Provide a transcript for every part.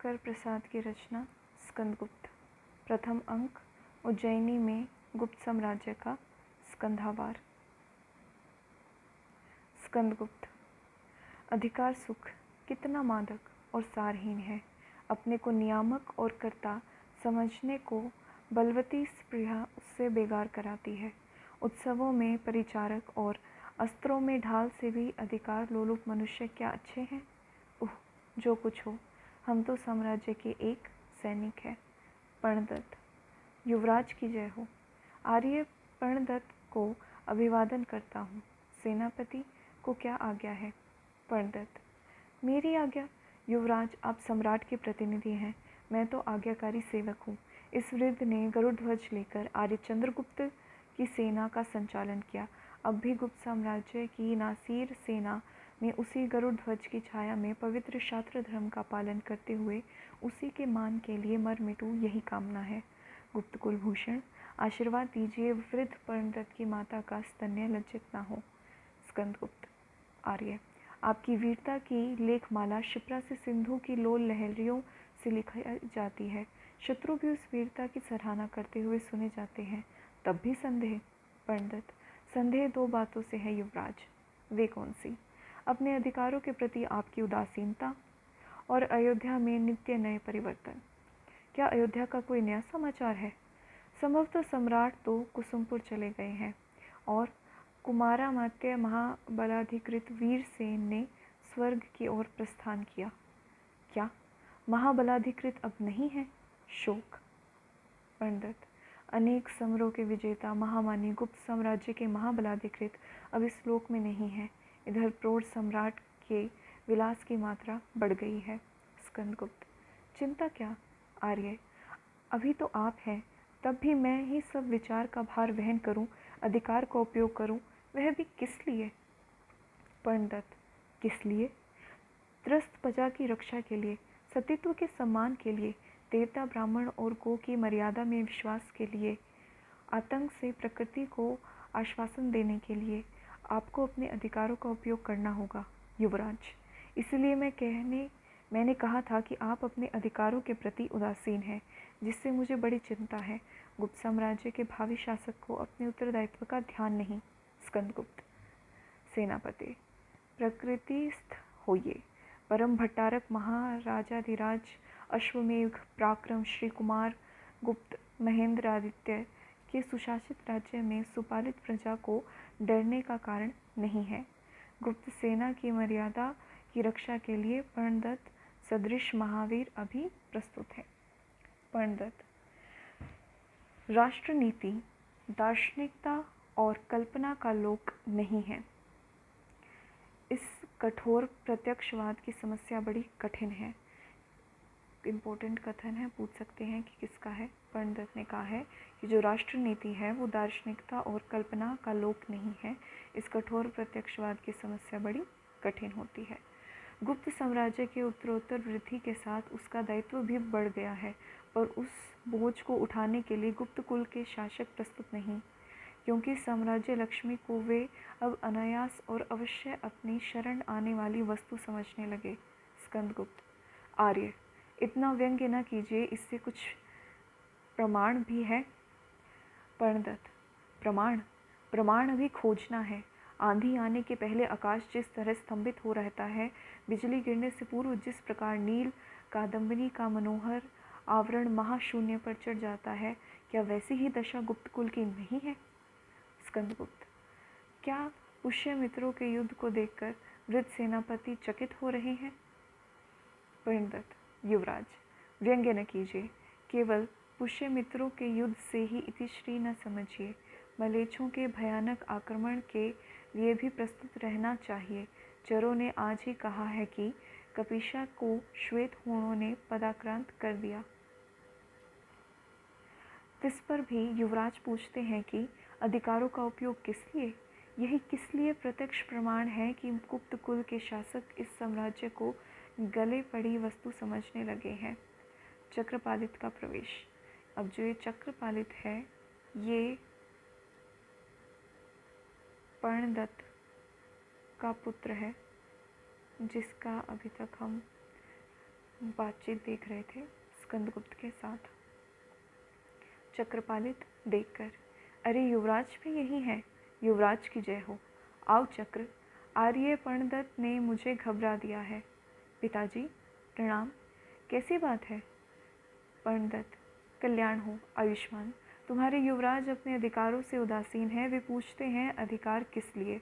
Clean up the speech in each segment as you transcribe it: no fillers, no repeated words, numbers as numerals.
दिवाकर प्रसाद की रचना स्कंदगुप्त। प्रथम अंक उज्जैनी में गुप्त साम्राज्य का स्कंधावार। स्कंदगुप्त। अधिकार सुख कितना मादक और सारहीन है। अपने को नियामक और कर्ता समझने को बलवती स्पृहा उससे बेगार कराती है। उत्सवों में परिचारक और अस्त्रों में ढाल से भी अधिकार लोलुप मनुष्य क्या अच्छे हैं। जो कुछ हो, हम तो साम्राज्य के एक सैनिक हैं। पर्णदत्त। युवराज की जय हो। आर्य पर्णदत्त को अभिवादन करता हूँ। सेनापति को क्या आज्ञा है। पर्णदत्त। मेरी आज्ञा। युवराज, आप सम्राट के प्रतिनिधि हैं, मैं तो आज्ञाकारी सेवक हूँ। इस वृद्ध ने गरुड़ ध्वज लेकर आर्य चंद्रगुप्त की सेना का संचालन किया। अब भी गुप्त साम्राज्य की नासिर सेना में उसी गरुड़ ध्वज की छाया में पवित्र शास्त्र धर्म का पालन करते हुए उसी के मान के लिए मर मिटूं, यही कामना है। गुप्त कुलभूषण, आशीर्वाद दीजिए वृद्ध पर्णदत्त की माता का स्तन्य लज्जित ना हो। स्कंदगुप्त। आर्य, आपकी वीरता की लेखमाला शिप्रा से सिंधु की लोल लहरियों से लिखी जाती है। शत्रु भी उस वीरता की सराहना करते हुए सुने जाते हैं, तब भी संदेह। पर्णदत्त। संदेह दो बातों से है युवराज। वे कौन सी। अपने अधिकारों के प्रति आपकी उदासीनता और अयोध्या में नित्य नए परिवर्तन। क्या अयोध्या का कोई नया समाचार है। संभवतः सम्राट तो कुसुमपुर चले गए हैं और कुमारामात्य महाबलाधिकृत वीरसेन ने स्वर्ग की ओर प्रस्थान किया। क्या महाबलाधिकृत अब नहीं है। शोक। पर्णदत्त। अनेक समरों के विजेता महामानी गुप्त साम्राज्य के महाबलाधिकृत अब इस लोक में नहीं है। इधर प्रौढ़ सम्राट के विलास की मात्रा बढ़ गई है। स्कंदगुप्त। चिंता क्या। आर्य, अभी तो आप हैं, तब भी मैं ही सब विचार का भार वहन करूं, अधिकार का उपयोग करूं, वह भी किस लिए। पर्णदत्त। किस लिए। त्रस्त प्रजा की रक्षा के लिए, सतीत्व के सम्मान के लिए, देवता ब्राह्मण और गो की मर्यादा में विश्वास के लिए, आतंक से प्रकृति को आश्वासन देने के लिए आपको अपने अधिकारों का उपयोग करना होगा। युवराज, इसलिए मैंने कहा था कि आप अपने अधिकारों के प्रति उदासीन हैं, जिससे मुझे बड़ी चिंता है। गुप्त साम्राज्य के भावी शासक को अपने उत्तरदायित्व का ध्यान नहीं। स्कंदगुप्त। सेनापति। प्रकृतिस्थ होइए। परम भट्टारक महाराजाधिराज अश्वमेघ पराक्रम श्री कुमार गुप्त महेंद्रादित्य के सुशासित राज्य में सुपालित प्रजा को डरने का कारण नहीं है। गुप्त सेना की मर्यादा की रक्षा के लिए पर्णदत्त सदृश महावीर अभी प्रस्तुत है। पर्णदत्त। राष्ट्रनीति दार्शनिकता और कल्पना का लोक नहीं है। इस कठोर प्रत्यक्षवाद की समस्या बड़ी कठिन है। इम्पोर्टेंट कथन है, पूछ सकते हैं कि किसका है। पर्णदत्त ने कहा है कि जो राष्ट्र नीति है वो दार्शनिकता और कल्पना का लोक नहीं है। इस कठोर प्रत्यक्षवाद की समस्या बड़ी कठिन होती है। गुप्त साम्राज्य के उत्तरोत्तर वृद्धि के साथ उसका दायित्व भी बढ़ गया है, पर उस बोझ को उठाने के लिए गुप्त कुल के शासक प्रस्तुत नहीं, क्योंकि साम्राज्य लक्ष्मी को वे अब अनायास और अवश्य अपनी शरण आने वाली वस्तु समझने लगे। स्कंदगुप्त। आर्य, इतना व्यंग्य न कीजिए, इससे कुछ प्रमाण भी है। पर्णदत्त। प्रमाण अभी खोजना है। आंधी आने के पहले आकाश जिस तरह स्तंभित हो रहता है, बिजली गिरने से पूर्व जिस प्रकार नील कादम्बनी का मनोहर आवरण महाशून्य पर चढ़ जाता है, क्या वैसी ही दशा गुप्त कुल की नहीं है। स्कंदगुप्त। क्या पुष्यमित्रों के युद्ध को देखकर वृद्ध सेनापति चकित हो रहे हैं। पर्णदत्त। युवराज, व्यंग्य न कीजिए, केवल पुष्यमित्रों के युद्ध से ही इतिश्री न समझिए। मलेच्छों के भयानक आक्रमण के लिए भी प्रस्तुत रहना चाहिए। चरों ने आज ही कहा है कि कपीशा को श्वेत हूणों ने पदाक्रांत कर दिया। इस पर भी युवराज पूछते हैं कि अधिकारों का उपयोग किस लिए। यही किस लिए प्रत्यक्ष प्रमाण है कि गुप्त कुल के शासक इस साम्राज्य को गले पड़ी वस्तु समझने लगे हैं। चक्रपालित का प्रवेश। अब जो ये चक्रपालित है, ये पर्णदत्त का पुत्र है, जिसका अभी तक हम बातचीत देख रहे थे स्कंदगुप्त के साथ। चक्रपालित देखकर, अरे युवराज भी यही है, युवराज की जय हो। आओ चक्र, आर्य पर्णदत्त ने मुझे घबरा दिया है। पिताजी प्रणाम, कैसी बात है? पर्णदत्त, कल्याण हो, आयुष्मान। तुम्हारे युवराज अपने अधिकारों से उदासीन हैं, वे पूछते हैं अधिकार किस लिए।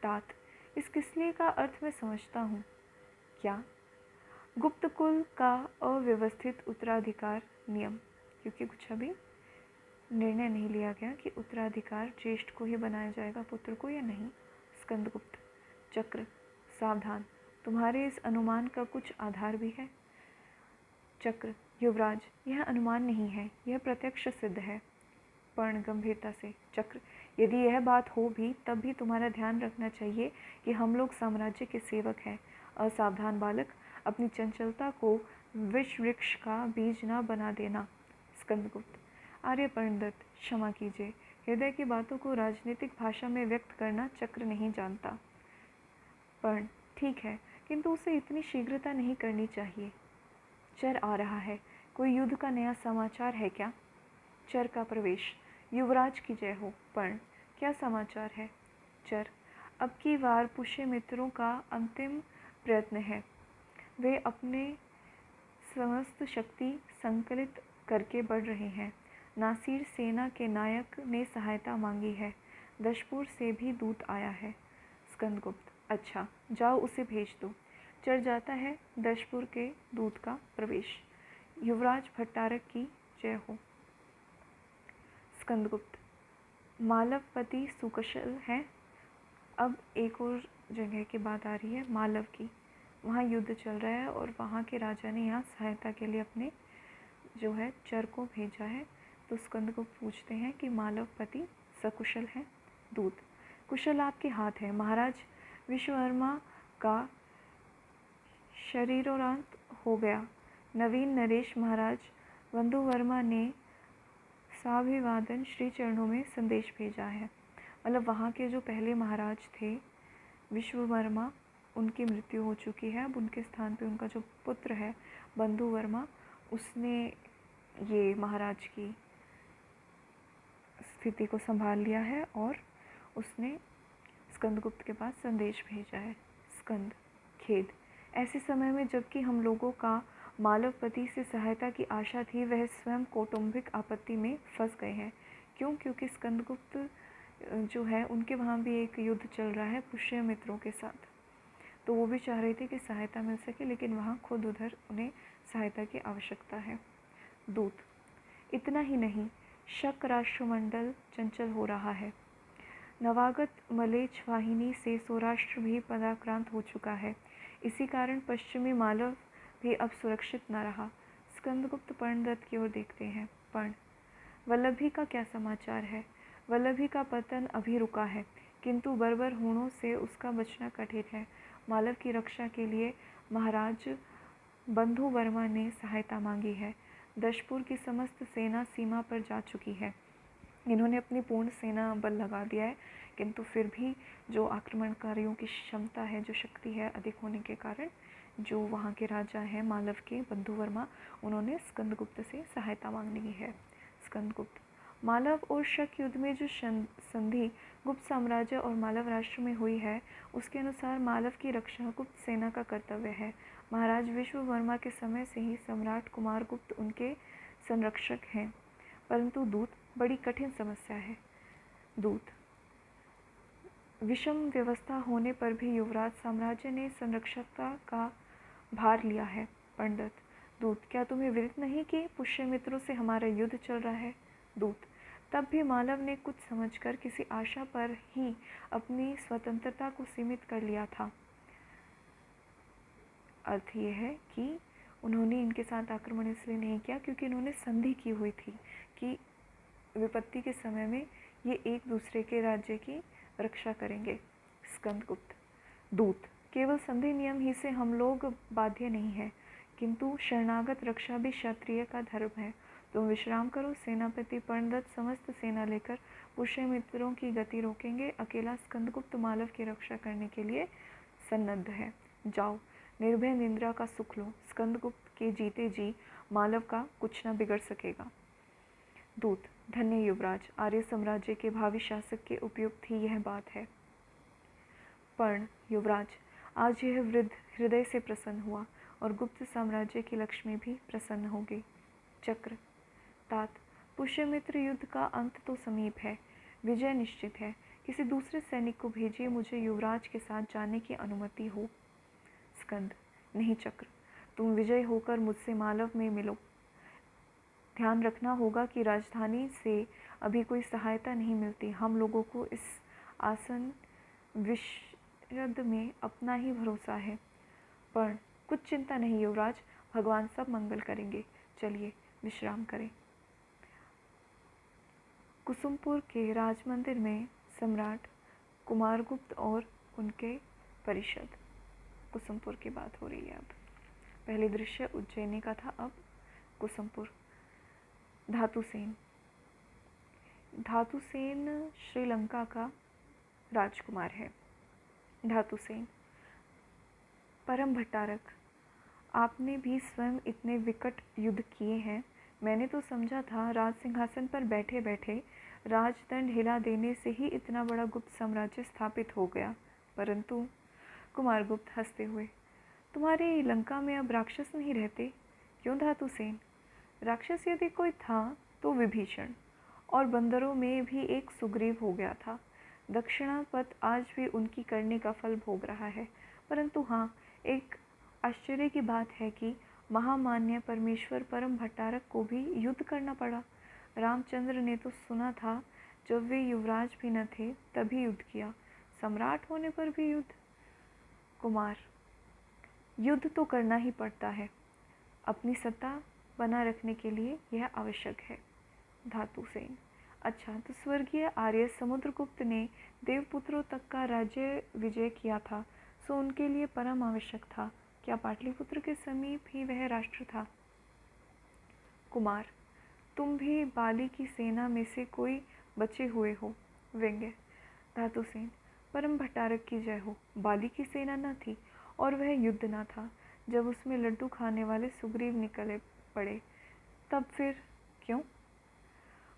तात, इस किस लिए का अर्थ मैं समझता हूँ। क्या? गुप्त कुल का अव्यवस्थित उत्तराधिकार नियम, क्योंकि कुछ अभी निर्णय नहीं लिया गया कि उत्तराधिकार ज्येष्ठ को ही बनाया जाएगा, पुत्र को या नहीं। स्कंदगुप्त, चक्र, सावधान, तुम्हारे इस अनुमान का कुछ आधार भी है। चक्र, युवराज, यह अनुमान नहीं है, यह प्रत्यक्ष सिद्ध है। पर्ण गंभीरता से, चक्र, यदि यह बात हो भी तब भी तुम्हारा ध्यान रखना चाहिए कि हम लोग साम्राज्य के सेवक हैं। असावधान बालक, अपनी चंचलता को विष वृक्ष का बीज न बना देना। स्कंदगुप्त, आर्य पर्णदत्त, क्षमा कीजिए, हृदय की बातों को राजनीतिक भाषा में व्यक्त करना चक्र नहीं जानता। पर्ण, ठीक है, किंतु उसे इतनी शीघ्रता नहीं करनी चाहिए। चर आ रहा है, कोई युद्ध का नया समाचार है क्या? चर का प्रवेश, युवराज की जय हो। पर्ण, क्या समाचार है? चर, अब की बार पुष्यमित्रों का अंतिम प्रयत्न है। वे अपने समस्त शक्ति संकलित करके बढ़ रहे हैं। नासिर सेना के नायक ने सहायता मांगी है। दशपुर से भी दूत आया है। स्कंदगुप्त, अच्छा, जाओ उसे भेज दो। चढ़ जाता है दशपुर के दूत का प्रवेश। युवराज भट्टारक की जय हो। स्कंदगुप्त, मालवपति सुकुशल है। अब एक और जगह की बात आ रही है, मालव की। वहाँ युद्ध चल रहा है और वहाँ के राजा ने यहाँ सहायता के लिए अपने जो है चर को भेजा है। तो स्कंदगुप्त पूछते हैं कि मालवपति सकुशल है। दूत, कुशल आपके हाथ है। महाराज विश्ववर्मा का शरीरोरांत हो गया। नवीन नरेश महाराज बंधुवर्मा ने साभिवादन श्री चरणों में संदेश भेजा है। मतलब वहाँ के जो पहले महाराज थे विश्ववर्मा, उनकी मृत्यु हो चुकी है। अब उनके स्थान पे उनका जो पुत्र है बंधुवर्मा, उसने ये महाराज की स्थिति को संभाल लिया है और उसने स्कंदगुप्त के पास संदेश भेजा है। स्कंद, खेद, ऐसे समय में जबकि हम लोगों का मालवपति से सहायता की आशा थी, वह स्वयं कौटुंबिक आपत्ति में फंस गए हैं। क्यों? क्योंकि स्कंदगुप्त जो है उनके वहाँ भी एक युद्ध चल रहा है पुष्यमित्रों के साथ, तो वो भी चाह रहे थे कि सहायता मिल सके, लेकिन वहाँ खुद उधर उन्हें सहायता की आवश्यकता है। दूत, इतना ही नहीं, शक राष्ट्रमंडल चंचल हो रहा है। नवागत मलेच्छ वाहिनी से सौराष्ट्र भी पदाक्रांत हो चुका है। इसी कारण पश्चिमी मालव भी अब सुरक्षित न रहा। स्कंदगुप्त पर्णदत्त की ओर देखते हैं। पर्ण, वल्लभी का क्या समाचार है? वल्लभी का पतन अभी रुका है, किंतु बर्बर हूणों से उसका बचना कठिन है। मालव की रक्षा के लिए महाराज बंधुवर्मा ने सहायता मांगी है। दशपुर की समस्त सेना सीमा पर जा चुकी है। इन्होंने अपनी पूर्ण सेना बल लगा दिया है, किंतु फिर भी जो आक्रमणकारियों की क्षमता है, जो शक्ति है अधिक होने के कारण, जो वहाँ के राजा हैं मालव के बंधुवर्मा, उन्होंने स्कंदगुप्त से सहायता मांगी है। स्कंदगुप्त, मालव और शक युद्ध में जो संधि गुप्त साम्राज्य और मालव राष्ट्र में हुई है, उसके अनुसार मालव की रक्षा गुप्त सेना का कर्तव्य है। महाराज विश्ववर्मा के समय से ही सम्राट कुमारगुप्त उनके संरक्षक हैं। परंतु दूत, बड़ी कठिन समस्या है। दूत, विषम व्यवस्था होने पर भी युवराज साम्राज्य ने संरक्षकता का भार लिया है। पंडित, दूत, क्या तुम्हें विदित नहीं कि पुष्यमित्रों से हमारा युद्ध चल रहा है? दूत, तब भी मालव ने कुछ समझकर किसी आशा पर ही अपनी स्वतंत्रता को सीमित कर लिया था। अर्थ ये है कि उन्होंने इनके साथ आक्रमण इसलिए नहीं किया क्योंकि इन्होंने संधि की हुई थी कि विपत्ति के समय में ये एक दूसरे के राज्य की रक्षा करेंगे। स्कंदगुप्त, दूत, केवल संधि नियम ही से हम लोग बाध्य नहीं हैं, किंतु शरणागत रक्षा भी क्षत्रिय का धर्म है। तुम विश्राम करो। सेनापति पर्णदत्त समस्त सेना लेकर पुष्यमित्रों की गति रोकेंगे। अकेला स्कंदगुप्त मालव की रक्षा करने के लिए सन्नद्ध है। जाओ, निर्भय निंद्रा का सुख लो, स्कंदगुप्त के जीते जी मालव का कुछ न बिगड़ सकेगा। दूत, धन्य युवराज, आर्य साम्राज्य के भावी शासक के उपयुक्त ही यह बात है। पर्ण, युवराज, आज यह वृद्ध हृदय से प्रसन्न हुआ और गुप्त साम्राज्य की लक्ष्मी भी प्रसन्न होगी। चक्र, तात, पुष्यमित्र, युद्ध का अंत तो समीप है, विजय निश्चित है। किसी दूसरे सैनिक को भेजिए, मुझे युवराज के साथ जाने की अनुमति हो। स्कंद, नहीं चक्र, तुम विजय होकर मुझसे मालव में मिलो। ध्यान रखना होगा कि राजधानी से अभी कोई सहायता नहीं मिलती। हम लोगों को इस आसन विषद में अपना ही भरोसा है। पर कुछ चिंता नहीं युवराज, भगवान सब मंगल करेंगे। चलिए विश्राम करें। कुसुमपुर के राजमंदिर में सम्राट कुमारगुप्त और उनके परिषद। कुसुमपुर की बात हो रही है। अब पहले दृश्य उज्जैनी का था, अब कुसुमपुर। धातुसेन, धातुसेन श्रीलंका का राजकुमार है। धातुसेन, परम भट्टारक, आपने भी स्वयं इतने विकट युद्ध किए हैं। मैंने तो समझा था राज सिंहासन पर बैठे बैठे राजदंड हिला देने से ही इतना बड़ा गुप्त साम्राज्य स्थापित हो गया, परंतु कुमारगुप्त हंसते हुए, तुम्हारी लंका में अब राक्षस नहीं रहते क्यों धातुसेन? राक्षस यदि कोई था तो विभीषण, और बंदरों में भी एक सुग्रीव हो गया था। दक्षिणापथ आज भी उनकी करने का फल भोग रहा है। परंतु हाँ, एक आश्चर्य की बात है कि महामान्य परमेश्वर परम भट्टारक को भी युद्ध करना पड़ा। रामचंद्र ने तो सुना था जब वे युवराज भी न थे तभी युद्ध किया, सम्राट होने पर भी युद्ध। कुमार, युद्ध तो करना ही पड़ता है, अपनी सत्ता बना रखने के लिए यह आवश्यक है। धातुसेन, अच्छा तो स्वर्गीय आर्य समुद्रगुप्त ने देवपुत्रों तक का राज्य विजय किया था, सो उनके लिए परम आवश्यक था। क्या पाटलिपुत्र के समीप ही वह राष्ट्र था? कुमार, तुम भी बाली की सेना में से कोई बचे हुए हो। व्यंग्य। धातुसेन, परम भट्टारक की जय हो। बाली की सेना न थी और वह युद्ध न था। जब उसमें लड्डू खाने वाले सुग्रीव निकले पड़े तब फिर क्यों?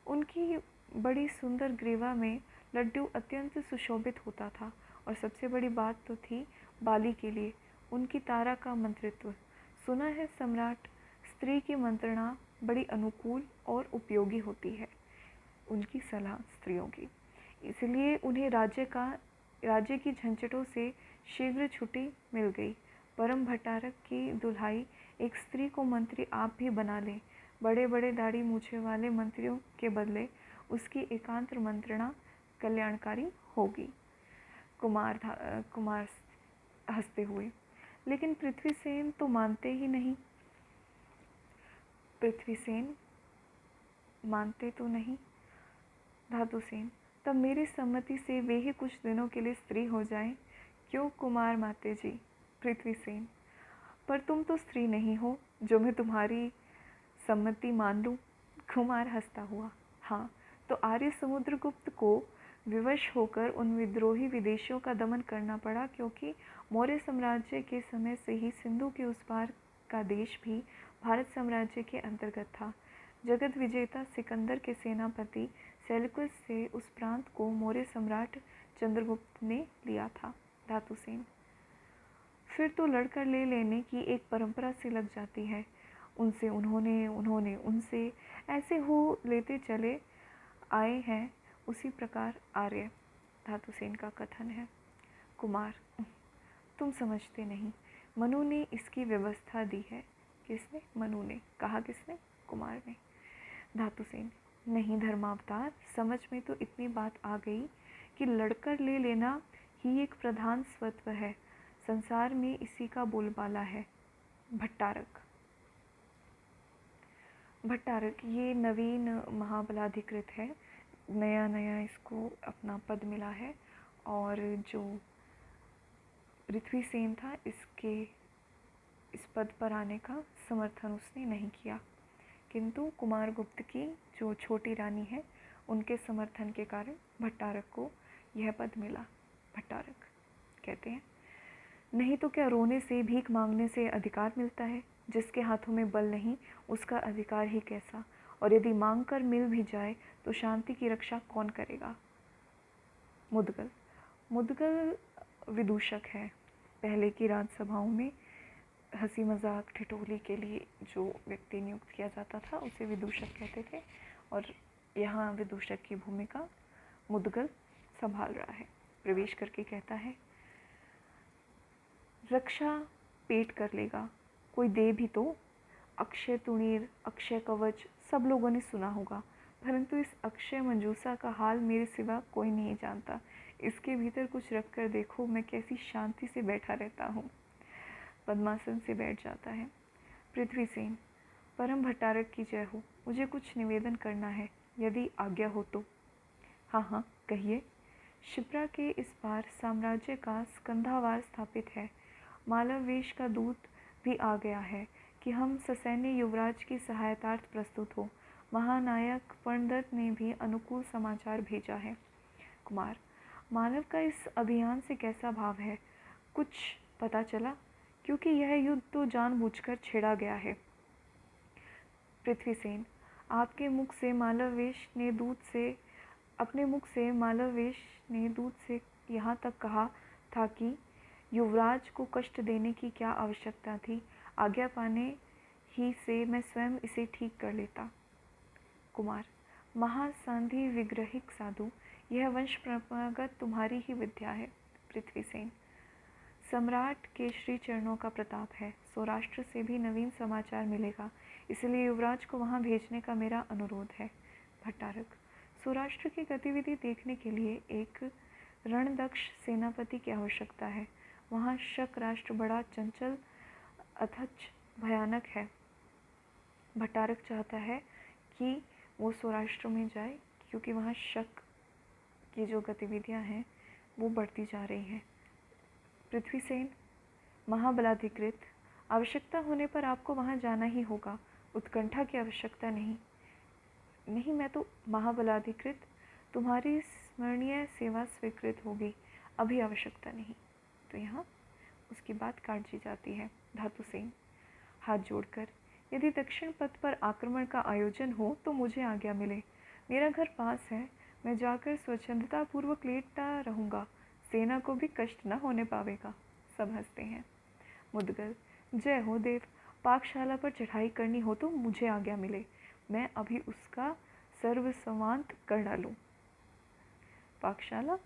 उनकी बड़ी सुंदर ग्रीवा में लड्डू अत्यंत सुशोभित होता था और सबसे बड़ी बात तो थी बाली के लिए उनकी तारा का मंत्रित्व। सुना है सम्राट, स्त्री की मंत्रणा बड़ी अनुकूल और उपयोगी होती है, उनकी सलाह स्त्रियों की, इसलिए उन्हें राज्य की झंझटों से शीघ्र छुट्टी मिल गई। परम भट्टारक की दुल्हाई एक स्त्री को मंत्री आप भी बना लें। बड़े बड़े दाढ़ी मूछे वाले मंत्रियों के बदले उसकी एकांत मंत्रणा कल्याणकारी होगी। कुमार हंसते हुए, लेकिन पृथ्वीसेन तो मानते ही नहीं। पृथ्वीसेन मानते तो नहीं। धातुसेन, तब मेरी सम्मति से वे ही कुछ दिनों के लिए स्त्री हो जाएं। क्यों कुमार माते जी? पृथ्वीसेन, पर तुम तो स्त्री नहीं हो जो मैं तुम्हारी सम्मति मान लूं। कुमार हंसता हुआ, हाँ तो आर्य समुद्रगुप्त को विवश होकर उन विद्रोही विदेशियों का दमन करना पड़ा, क्योंकि मौर्य साम्राज्य के समय से ही सिंधु के उस पार का देश भी भारत साम्राज्य के अंतर्गत था। जगत विजेता सिकंदर के सेनापति सेल्यूकस से उस प्रांत को मौर्य सम्राट चंद्रगुप्त ने लिया था। धातुसेन, फिर तो लड़कर ले लेने की एक परंपरा सी लग जाती है। उनसे उन्होंने उनसे ऐसे हो लेते चले आए हैं, उसी प्रकार आर्य। धातुसेन का कथन है। कुमार, तुम समझते नहीं, मनु ने इसकी व्यवस्था दी है। किसने? मनु ने। कहा किसने? कुमार ने। धातुसेन, नहीं धर्मावतार, समझ में तो इतनी बात आ गई कि लड़कर ले लेना ही एक प्रधान स्वत्व है, संसार में इसी का बोलबाला है। भट्टारक, भट्टारक ये नवीन महाबलाधिकृत है, नया इसको अपना पद मिला है, और जो पृथ्वीसेन था इसके इस पद पर आने का समर्थन उसने नहीं किया, किंतु कुमारगुप्त की जो छोटी रानी है उनके समर्थन के कारण भट्टारक को यह पद मिला। भट्टारक कहते हैं। नहीं तो क्या रोने से, भीख मांगने से अधिकार मिलता है? जिसके हाथों में बल नहीं, उसका अधिकार ही कैसा? और यदि मांग कर मिल भी जाए तो शांति की रक्षा कौन करेगा? मुदगल। मुदगल विदूषक है। पहले की राजसभाओं में हंसी मजाक ठिठोली के लिए जो व्यक्ति नियुक्त किया जाता था उसे विदूषक कहते थे, और यहाँ विदूषक की भूमिका मुदगल संभाल रहा है। प्रवेश करके कहता है, रक्षा पेट कर लेगा, कोई दे भी तो। अक्षय तुणीर, अक्षय कवच सब लोगों ने सुना होगा, परंतु इस अक्षय मंजूसा का हाल मेरे सिवा कोई नहीं जानता। इसके भीतर कुछ रख कर देखो, मैं कैसी शांति से बैठा रहता हूँ। पद्मासन से बैठ जाता है। पृथ्वीसेन। परम भट्टारक की जय हो। मुझे कुछ निवेदन करना है, यदि आज्ञा हो तो। हाँ हाँ, कहिए। शिप्रा के इस पार साम्राज्य का स्कंधावार स्थापित है। मालवेश का दूत भी आ गया है कि हम ससैन्य युवराज की सहायतार्थ प्रस्तुत हो। महानायक पर्णदत्त ने भी अनुकूल समाचार भेजा है। कुमार। मानव का इस अभियान से कैसा भाव है, कुछ पता चला? क्योंकि यह युद्ध तो जानबूझकर छेड़ा गया है। पृथ्वीसेन। आपके मुख से मालवेश ने दूत से अपने मुख से मालवेश ने दूत से यहाँ तक कहा था कि युवराज को कष्ट देने की क्या आवश्यकता थी। आज्ञा पाने ही से मैं स्वयं इसे ठीक कर लेता। कुमार। महासांधि विग्रहिक साधु, यह वंश परंपरागत तुम्हारी ही विद्या है। पृथ्वीसेन। सम्राट के श्री चरणों का प्रताप है। सौराष्ट्र से भी नवीन समाचार मिलेगा, इसलिए युवराज को वहाँ भेजने का मेरा अनुरोध है। भट्टारक। सौराष्ट्र की गतिविधि देखने के लिए एक रणदक्ष सेनापति की आवश्यकता है। वहाँ शक राष्ट्र बड़ा चंचल अथच भयानक है। भट्टारक चाहता है कि वो सौराष्ट्र में जाए, क्योंकि वहाँ शक की जो गतिविधियाँ हैं वो बढ़ती जा रही हैं। पृथ्वीसेन। महाबलाधिकृत, आवश्यकता होने पर आपको वहाँ जाना ही होगा। उत्कंठा की आवश्यकता नहीं। नहीं, मैं तो महाबलाधिकृत, तुम्हारी स्मरणीय सेवा स्वीकृत होगी, अभी आवश्यकता नहीं। तो यहाँ उसकी बात काट दी जाती है। धातुसेन हाथ जोड़कर, यदि दक्षिण पथ पर आक्रमण का आयोजन हो तो मुझे आज्ञा मिले। मेरा घर पास है, मैं जाकर स्वच्छंदता पूर्वक लेटता रहूँगा, सेना को भी कष्ट न होने पावेगा। सब हंसते हैं। मुदगल। जय हो देव। पाकशाला पर चढ़ाई करनी हो तो मुझे आज्ञा मिले, मैं अभी उसका सर्वस्वांत कर डालूँ। पाकशाला,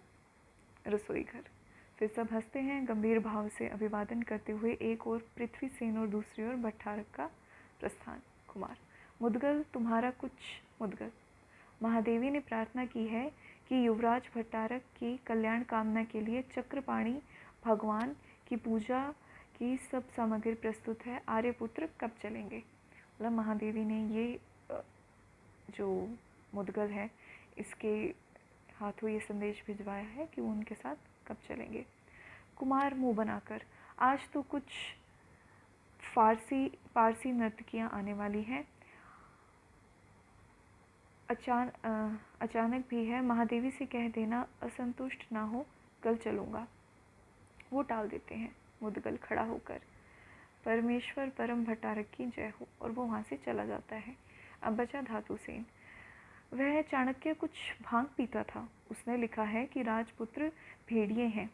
रसोई घर। फिर सब हंसते हैं। गंभीर भाव से अभिवादन करते हुए एक ओर पृथ्वीसेन और दूसरी ओर भट्टारक का प्रस्थान। कुमार। मुदगल, तुम्हारा कुछ? मुदगल। महादेवी ने प्रार्थना की है कि युवराज भट्टारक की कल्याण कामना के लिए चक्रपाणी भगवान की पूजा की सब सामग्री प्रस्तुत है। आर्यपुत्र कब चलेंगे? मतलब महादेवी ने ये जो मुदगल है इसके हाथों ये संदेश भिजवाया है कि वो उनके साथ कब चलेंगे। कुमार मुंह बनाकर, आज तो कुछ पारसी नर्तकियाँ आने वाली हैं। अचानक भी है। महादेवी से कह देना असंतुष्ट ना हो, कल चलूँगा। वो टाल देते हैं। मुदगल खड़ा होकर, परमेश्वर परम भट्टारक की जय हो, और वो वहाँ से चला जाता है। अब बचा धातुसेन। वह चाणक्य कुछ भांग पीता था। उसने लिखा है कि राजपुत्र भेड़िए हैं,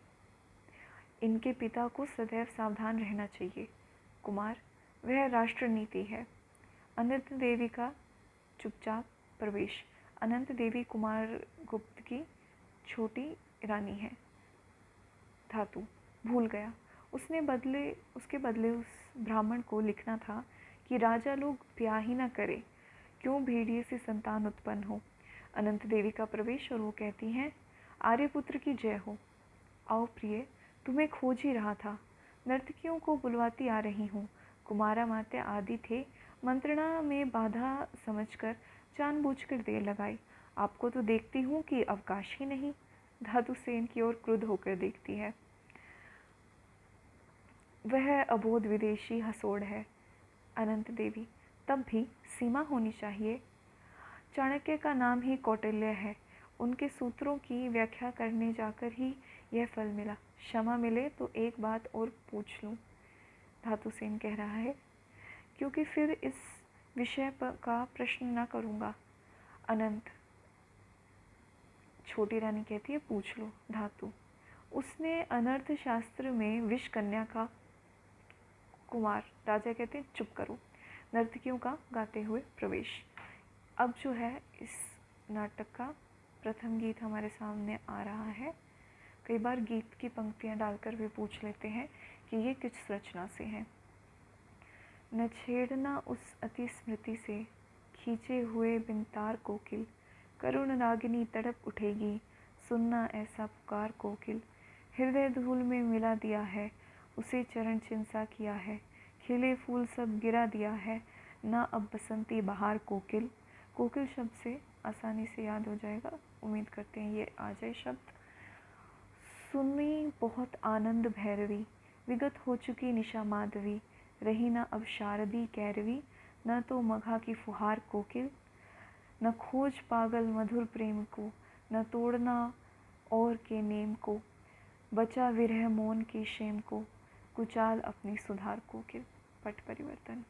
इनके पिता को सदैव सावधान रहना चाहिए। कुमार। वह राष्ट्र नीति है। अनंत देवी का चुपचाप प्रवेश। अनंत देवी कुमार गुप्त की छोटी रानी है। धातु। भूल गया, उसके बदले उस ब्राह्मण को लिखना था कि राजा लोग ब्याह ही न करें, क्यों भेड़िए से संतान उत्पन्न हो। अनंत देवी का प्रवेश, और वो कहती हैं, आर्यपुत्र की जय हो। आओ प्रिय, तुम्हें खोज ही रहा था। नर्तकियों को बुलवाती आ रही हूँ। कुमारा मात्य आदि थे, मंत्रणा में बाधा समझकर जानबूझकर देर लगाई। आपको तो देखती हूँ कि अवकाश ही नहीं। धातुसेन की ओर क्रुद्ध होकर देखती है। वह अबोध विदेशी हसोड़ है। अनंत देवी। तब भी सीमा होनी चाहिए। चाणक्य का नाम ही कौटिल्य है, उनके सूत्रों की व्याख्या करने जाकर ही यह फल मिला। क्षमा मिले तो एक बात और पूछ लूँ, धातुसेन कह रहा है, क्योंकि फिर इस विषय का प्रश्न न करूँगा। अनंत, छोटी रानी कहती है, पूछ लो। धातु, उसने अनर्थ शास्त्र में विष कन्या का कुमार। राजा कहते हैं, चुप करो। नर्तकियों का गाते हुए प्रवेश। अब जो है इस नाटक का प्रथम गीत हमारे सामने आ रहा है। कई बार गीत की पंक्तियां डालकर भी पूछ लेते हैं कि ये किस रचना से है। न छेड़ना उस अति स्मृति से, खींचे हुए बिनतार कोकिल, करुण रागिनी तड़प उठेगी, सुनना ऐसा पुकार कोकिल। हृदय धूल में मिला दिया है, उसे चरण चिंसा किया है, खिले फूल सब गिरा दिया है, ना अब बसंती बहार कोकिल। कोकिल शब्द से आसानी से याद हो जाएगा, उम्मीद करते हैं ये आ जाए शब्द। सुनी बहुत आनंद भैरवी, विगत हो चुकी निशा माधवी, रही न अब शारदी कैरवी, न तो मघा की फुहार कोकिल। न खोज पागल मधुर प्रेम को, न तोड़ना और के नेम को, बचा विरह मौन के शेम को, कुचाल अपनी सुधार कोकिल। पट परिवर्तन।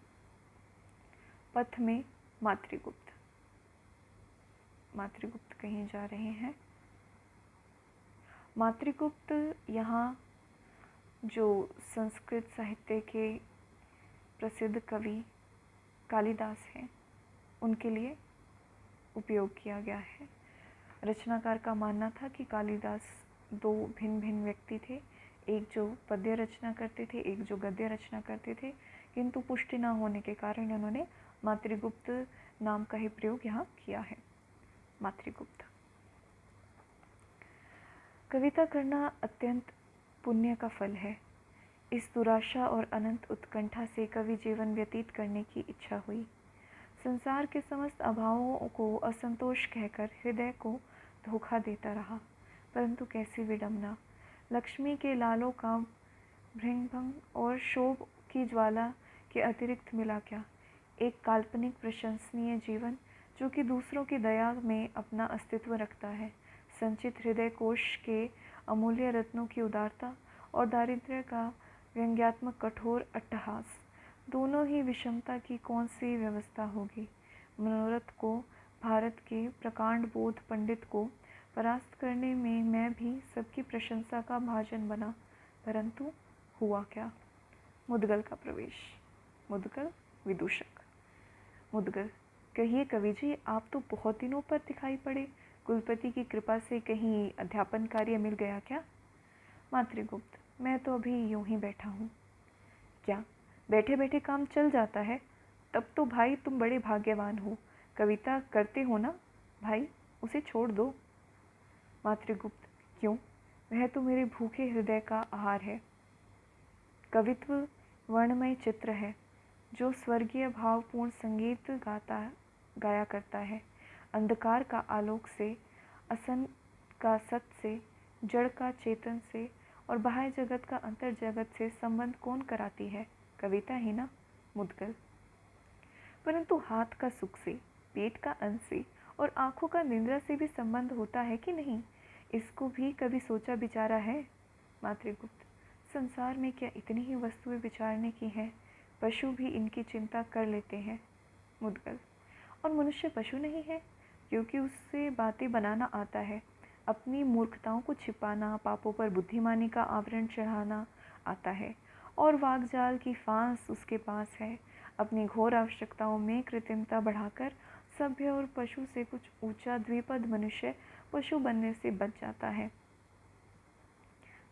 पथ में मातृगुप्त। मातृगुप्त कहीं जा रहे हैं। मातृगुप्त यहाँ जो संस्कृत साहित्य के प्रसिद्ध कवि कालिदास हैं उनके लिए उपयोग किया गया है। रचनाकार का मानना था कि कालिदास दो भिन्न भिन्न व्यक्ति थे, एक जो पद्य रचना करते थे, एक जो गद्य रचना करते थे, किंतु पुष्टि न होने के कारण उन्होंने मातृगुप्त नाम का ही प्रयोग यहाँ किया है। मातृगुप्त। कविता करना अत्यंत पुण्य का फल है। इस दुराशा और अनंत उत्कंठा से कवि जीवन व्यतीत करने की इच्छा हुई। संसार के समस्त अभावों को असंतोष कहकर हृदय को धोखा देता रहा, परंतु कैसी विडंबना। लक्ष्मी के लालों का भृंगभंग और शोभ की ज्वाला के अतिरिक्त मिला क्या? एक काल्पनिक प्रशंसनीय जीवन जो कि दूसरों की दया में अपना अस्तित्व रखता है। संचित हृदय कोश के अमूल्य रत्नों की उदारता और दारिद्र्य का व्यंग्यात्मक कठोर अट्टहास, दोनों ही विषमता की कौन सी व्यवस्था होगी। मनोरथ को, भारत के प्रकांड बोध पंडित को परास्त करने में मैं भी सबकी प्रशंसा का भाजन बना, परंतु हुआ क्या? मुद्गल का प्रवेश। मुद्गल विदूषक। मुद्गल, कहिए कवि जी, आप तो बहुत दिनों पर दिखाई पड़े, कुलपति की कृपा से कहीं अध्यापन कार्य मिल गया क्या? मातृगुप्त, मैं तो अभी यूं ही बैठा हूँ। क्या बैठे बैठे काम चल जाता है? तब तो भाई तुम बड़े भाग्यवान हो। कविता करते हो ना भाई, उसे छोड़ दो। मातृगुप्त, क्यों? वह तो मेरे भूखे हृदय का आहार है। कवित्व वर्णमय चित्र है जो स्वर्गीय भावपूर्ण संगीत गाया करता है। अंधकार का आलोक से, असन का सत से, जड़ का चेतन से और बाह्य जगत का अंतर जगत से संबंध कौन कराती है? कविता ही ना। मुद्गल, परंतु हाथ का सुख से, पेट का अन्न से और आँखों का निंद्रा से भी संबंध होता है कि नहीं? इसको भी कभी सोचा विचारा है? मातृगुप्त, संसार में क्या इतनी ही वस्तुएं विचारने की हैं? पशु भी इनकी चिंता कर लेते हैं। मुद्गल, और मनुष्य पशु नहीं है, क्योंकि उससे बातें बनाना आता है, अपनी मूर्खताओं को छिपाना, पापों पर बुद्धिमानी का आवरण चढ़ाना आता है, और वागजाल की फांस उसके पास है। अपनी घोर आवश्यकताओं में कृत्रिमता बढ़ाकर सभ्य और पशु से कुछ ऊंचा द्विपद मनुष्य पशु बनने से बच जाता है।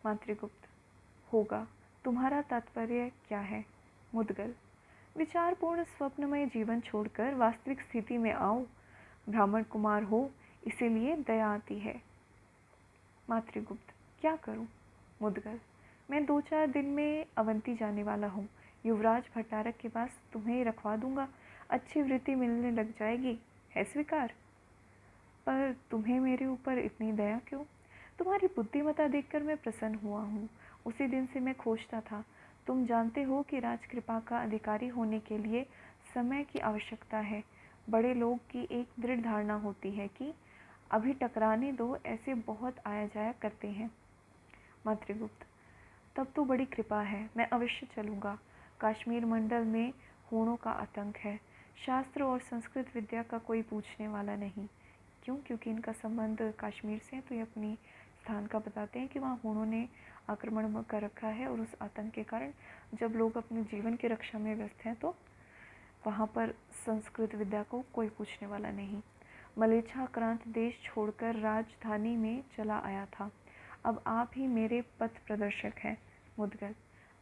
मातृगुप्त, होगा। तुम्हारा तात्पर्य क्या है? मुद्गल, विचारपूर्ण स्वप्नमय जीवन छोड़कर वास्तविक स्थिति में आओ। ब्राह्मण कुमार हो, इसीलिए दया आती है। मातृगुप्त, क्या करूं? मुद्गल, मैं 2-4 दिन में अवंती जाने वाला हूँ। युवराज भट्टारक के पास तुम्हें रखवा दूंगा, अच्छी वृत्ति मिलने लग जाएगी, है स्वीकार? पर तुम्हें मेरे ऊपर इतनी दया क्यों? तुम्हारी बुद्धिमत्ता देखकर मैं प्रसन्न हुआ हूँ। उसी दिन से मैं खोजता था। तुम जानते हो कि राजकृपा का अधिकारी होने के लिए समय की आवश्यकता है। बड़े लोग की एक दृढ़ धारणा होती है कि अभी टकराने दो, ऐसे बहुत आया जाया करते हैं। मातृगुप्त, तब तो बड़ी कृपा है, मैं अवश्य चलूँगा। कश्मीर मंडल में हूणों का आतंक है। शास्त्र और संस्कृत विद्या का कोई पूछने वाला नहीं। क्यों? क्योंकि इनका संबंध कश्मीर से है, तो ये अपनी स्थान का बताते हैं कि वहाँ हूणों ने आक्रमण कर रखा है, और उस आतंक के कारण जब लोग अपने जीवन की रक्षा में व्यस्त हैं तो वहाँ पर संस्कृत विद्या को कोई पूछने वाला नहीं। मलेच्छाक्रांत देश छोड़कर राजधानी में चला आया था। अब आप ही मेरे पथ प्रदर्शक हैं। मुद्गल: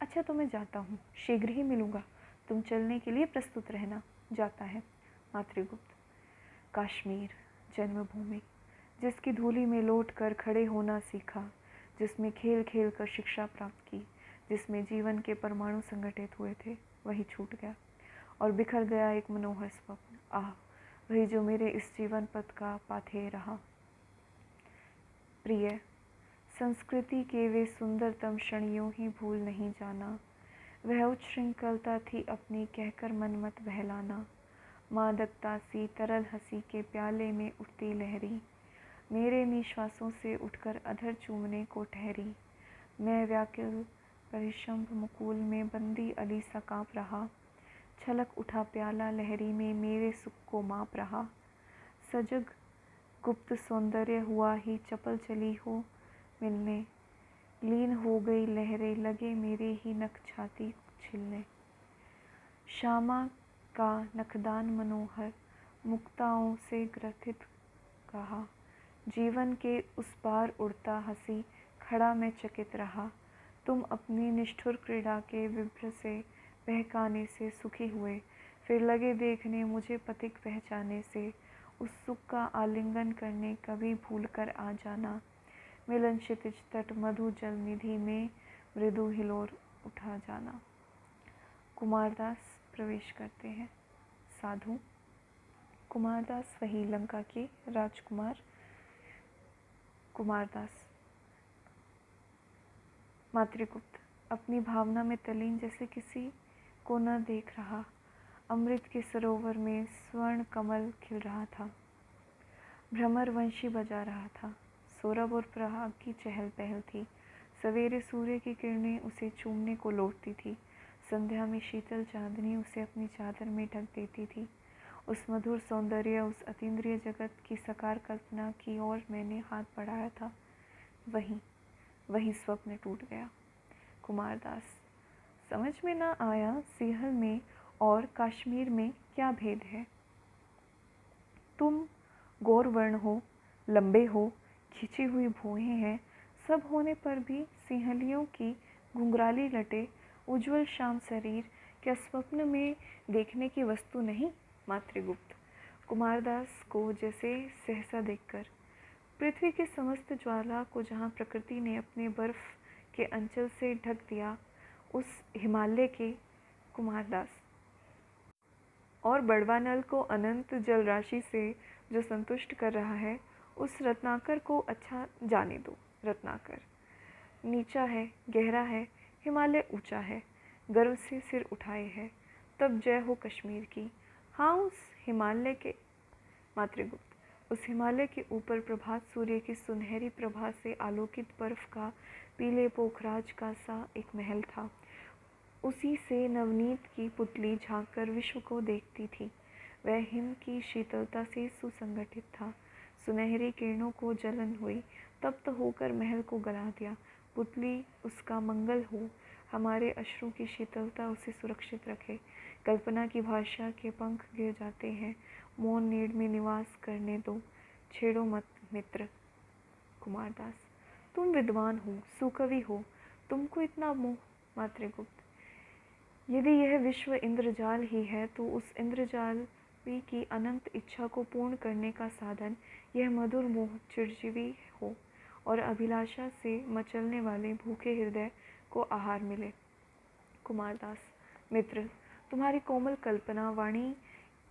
अच्छा, तो मैं जाता हूँ, शीघ्र ही मिलूँगा। तुम चलने के लिए प्रस्तुत रहना। जाता है। मातृगुप्त: कश्मीर जन्मभूमि, जिसकी धूलि में लौट कर खड़े होना सीखा, जिसमें खेल खेल कर शिक्षा प्राप्त की, जिसमें जीवन के परमाणु संगठित हुए थे, वही छूट गया और बिखर गया एक मनोहर स्वप्न। आह, वही जो मेरे इस जीवन पथ का पाथेय रहा। प्रिय, संस्कृति के वे सुंदरतम क्षण यूं ही भूल नहीं जाना। वह उच्छृंखलता थी अपनी कहकर मन मत बहलाना। मादकता सी तरल हंसी के प्याले में उठती लहरी, मेरे निश्वासों से उठकर अधर चूमने को ठहरी। मैं व्याकुल परिशंभ मुकुल में बंदी अली सा काँप रहा। छलक उठा प्याला लहरी में मेरे सुख को माप रहा। सजग गुप्त सौंदर्य हुआ ही चपल चली हो मिलने, लीन हो गई लहरें लगे मेरे ही नख छाती छिलने। श्यामा का नखदान मनोहर मुक्ताओं से ग्रथित कहा, जीवन के उस पार उड़ता हंसी खड़ा मैं चकित रहा। तुम अपनी निष्ठुर क्रीड़ा के विभ्र से बहकाने से सुखी हुए, फिर लगे देखने मुझे पथिक पहचाने से। उस सुख का आलिंगन करने कभी भूल कर आ जाना। मिलन क्षितिज तट मधु जल निधि में मृदु हिलोर उठा जाना। कुमारदास प्रवेश करते हैं। साधु: कुमारदास वही लंका के राजकुमार कुमारदास। मातृगुप्त अपनी भावना में तल्लीन, जैसे किसी को न देख रहा। अमृत के सरोवर में स्वर्ण कमल खिल रहा था। भ्रमर वंशी बजा रहा था। सौरभ और प्रभाग की चहल पहल थी। सवेरे सूर्य की किरणें उसे चूमने को लौटती थी। संध्या में शीतल चांदनी उसे अपनी चादर में ढक देती थी। उस मधुर सौंदर्य, उस अतीन्द्रिय जगत की साकार कल्पना की ओर मैंने हाथ बढ़ाया था। वही स्वप्न टूट गया। कुमारदास: समझ में न आया, सिंहल में और कश्मीर में क्या भेद है? तुम गौरवर्ण हो, लंबे हो, खिंची हुई भौहें हैं, सब होने पर भी सिंहलियों की घुंघराली लटे, उज्ज्वल श्याम शरीर क्या स्वप्न में देखने की वस्तु नहीं? मातृगुप्त कुमारदास को जैसे सहसा देखकर, पृथ्वी की समस्त ज्वाला को जहाँ प्रकृति ने अपने बर्फ के अंचल से ढक दिया, उस हिमालय के कुमारदास और बड़वानल को अनंत जल राशि से जो संतुष्ट कर रहा है, उस रत्नाकर को अच्छा जाने दो। रत्नाकर नीचा है, गहरा है, हिमालय ऊंचा है, गर्व से सिर उठाए है, तब जय हो कश्मीर की। हाँ, उस हिमालय के मातृगुप्त उस हिमालय के ऊपर प्रभात सूर्य की सुनहरी प्रभा से आलोकित बर्फ का पीले पोखराज का सा एक महल था। उसी से नवनीत की पुतली झांककर विश्व को देखती थी। वह हिम की शीतलता से सुसंगठित था। सुनहरी किरणों को जलन हुई, तप्त होकर महल को गला दिया। पुतली उसका मंगल हो, हमारे अश्रु की शीतलता उसे सुरक्षित रखे। कल्पना की भाषा के पंख गिर जाते हैं, मौन नीड़ में निवास करने दो, छेड़ो मत मित्र। कुमारदास: तुम विद्वान हो, सुकवि हो, तुमको इतना मोह? मातृगुप्त: यदि यह विश्व इंद्रजाल ही है, तो उस इंद्रजाली की अनंत इच्छा को पूर्ण करने का साधन यह मधुर मोह चिरजीवी हो और अभिलाषा से मचलने वाले भूखे हृदय को आहार मिले। कुमारदास: मित्र, तुम्हारी कोमल कल्पना वाणी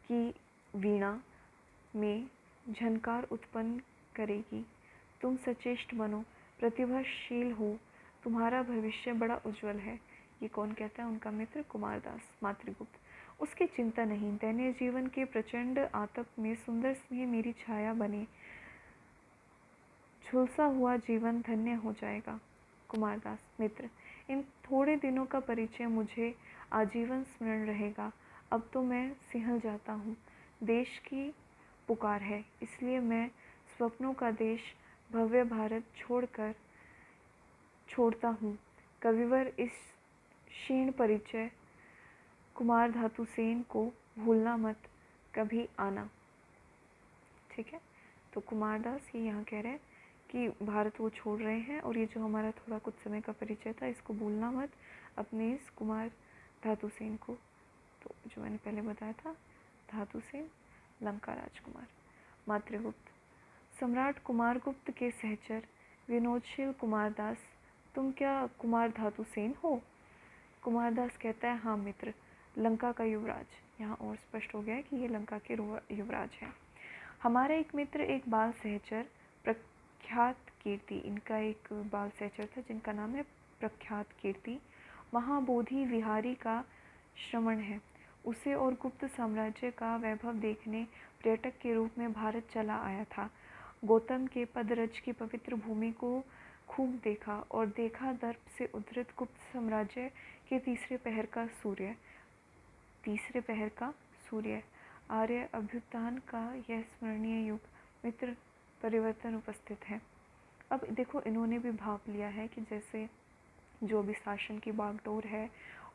की वीणा में झनकार उत्पन्न करेगी। तुम सचेष्ट बनो, प्रतिभाशील हो, तुम्हारा भविष्य बड़ा उज्जवल है। ये कौन कहता है? उनका मित्र कुमारदास। मातृगुप्त: उसकी चिंता नहीं, दैनिक जीवन के प्रचंड आतप में सुंदर स्नेह मेरी छाया बने, झुलसा हुआ जीवन धन्य हो जाएगा। कुमारदास: मित्र, इन थोड़े दिनों का परिचय मुझे आजीवन स्मरण रहेगा। अब तो मैं सिंहल जाता हूँ। देश की पुकार है, इसलिए मैं स्वप्नों का देश भव्य भारत छोड़ता हूँ। कविवर इस क्षीण परिचय कुमार धातु सेन को भूलना मत, कभी आना। ठीक है, तो कुमार दास ये यहाँ कह रहे हैं कि भारत वो छोड़ रहे हैं और ये जो हमारा थोड़ा कुछ समय का परिचय था इसको भूलना मत, अपने इस कुमार धातु सेन को। तो जो मैंने पहले बताया था, धातु सेन लंका राजकुमार। मातृगुप्त। सम्राट कुमारगुप्त के सहचर विनोदशील कुमारदास, तुम क्या कुमार धातु सेन हो? कुमारदास कहता है, हाँ मित्र, लंका का युवराज। यहाँ और स्पष्ट हो गया है कि ये लंका के युवराज हैं। हमारा एक मित्र, एक बाल सहचर प्रख्यात कीर्ति, इनका एक बाल सहचर था जिनका नाम है प्रख्यात कीर्ति, महाबोधि विहारी का श्रमण है। उसे और गुप्त साम्राज्य का वैभव देखने पर्यटक के रूप में भारत चला आया था। गौतम के पदरज की पवित्र भूमि को खूब देखा और देखा दर्प से उद्धृत गुप्त साम्राज्य के तीसरे पहर का सूर्य, आर्य अभ्युत्थान का यह स्मरणीय युग। मित्र, परिवर्तन उपस्थित है। अब देखो, इन्होंने भी भाप लिया है कि जैसे जो भी शासन की बागडोर है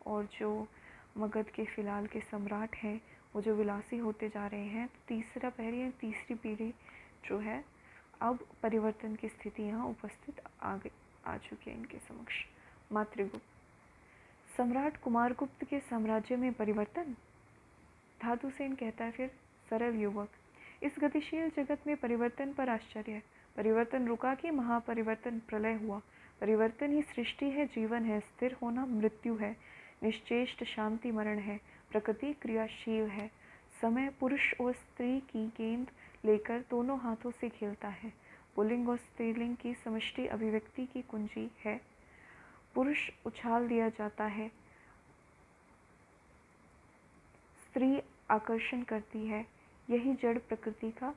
और जो मगध के फ़िलहाल के सम्राट हैं वो जो विलासी होते जा रहे हैं, तो तीसरा पहर या तीसरी पीढ़ी जो है, अब परिवर्तन की स्थिति यहाँ उपस्थित आ चुकी है इनके समक्ष। मातृगुप्त। सम्राट कुमारगुप्त के साम्राज्य में परिवर्तन? धातुसेन कहता है फिर, सरल युवक, इस गतिशील जगत में परिवर्तन पर आश्चर्य। परिवर्तन रुका कि महापरिवर्तन प्रलय हुआ। परिवर्तन ही सृष्टि है, जीवन है, स्थिर होना मृत्यु है, निश्चेष्ट शांति मरण है, प्रकृति क्रियाशील है। समय पुरुष और स्त्री की गेंद लेकर दोनों हाथों से खेलता है। पुल्लिंग और स्त्रीलिंग की समष्टि अभिव्यक्ति की कुंजी है। पुरुष उछाल दिया जाता है, स्त्री आकर्षण करती है। यही जड़ प्रकृति का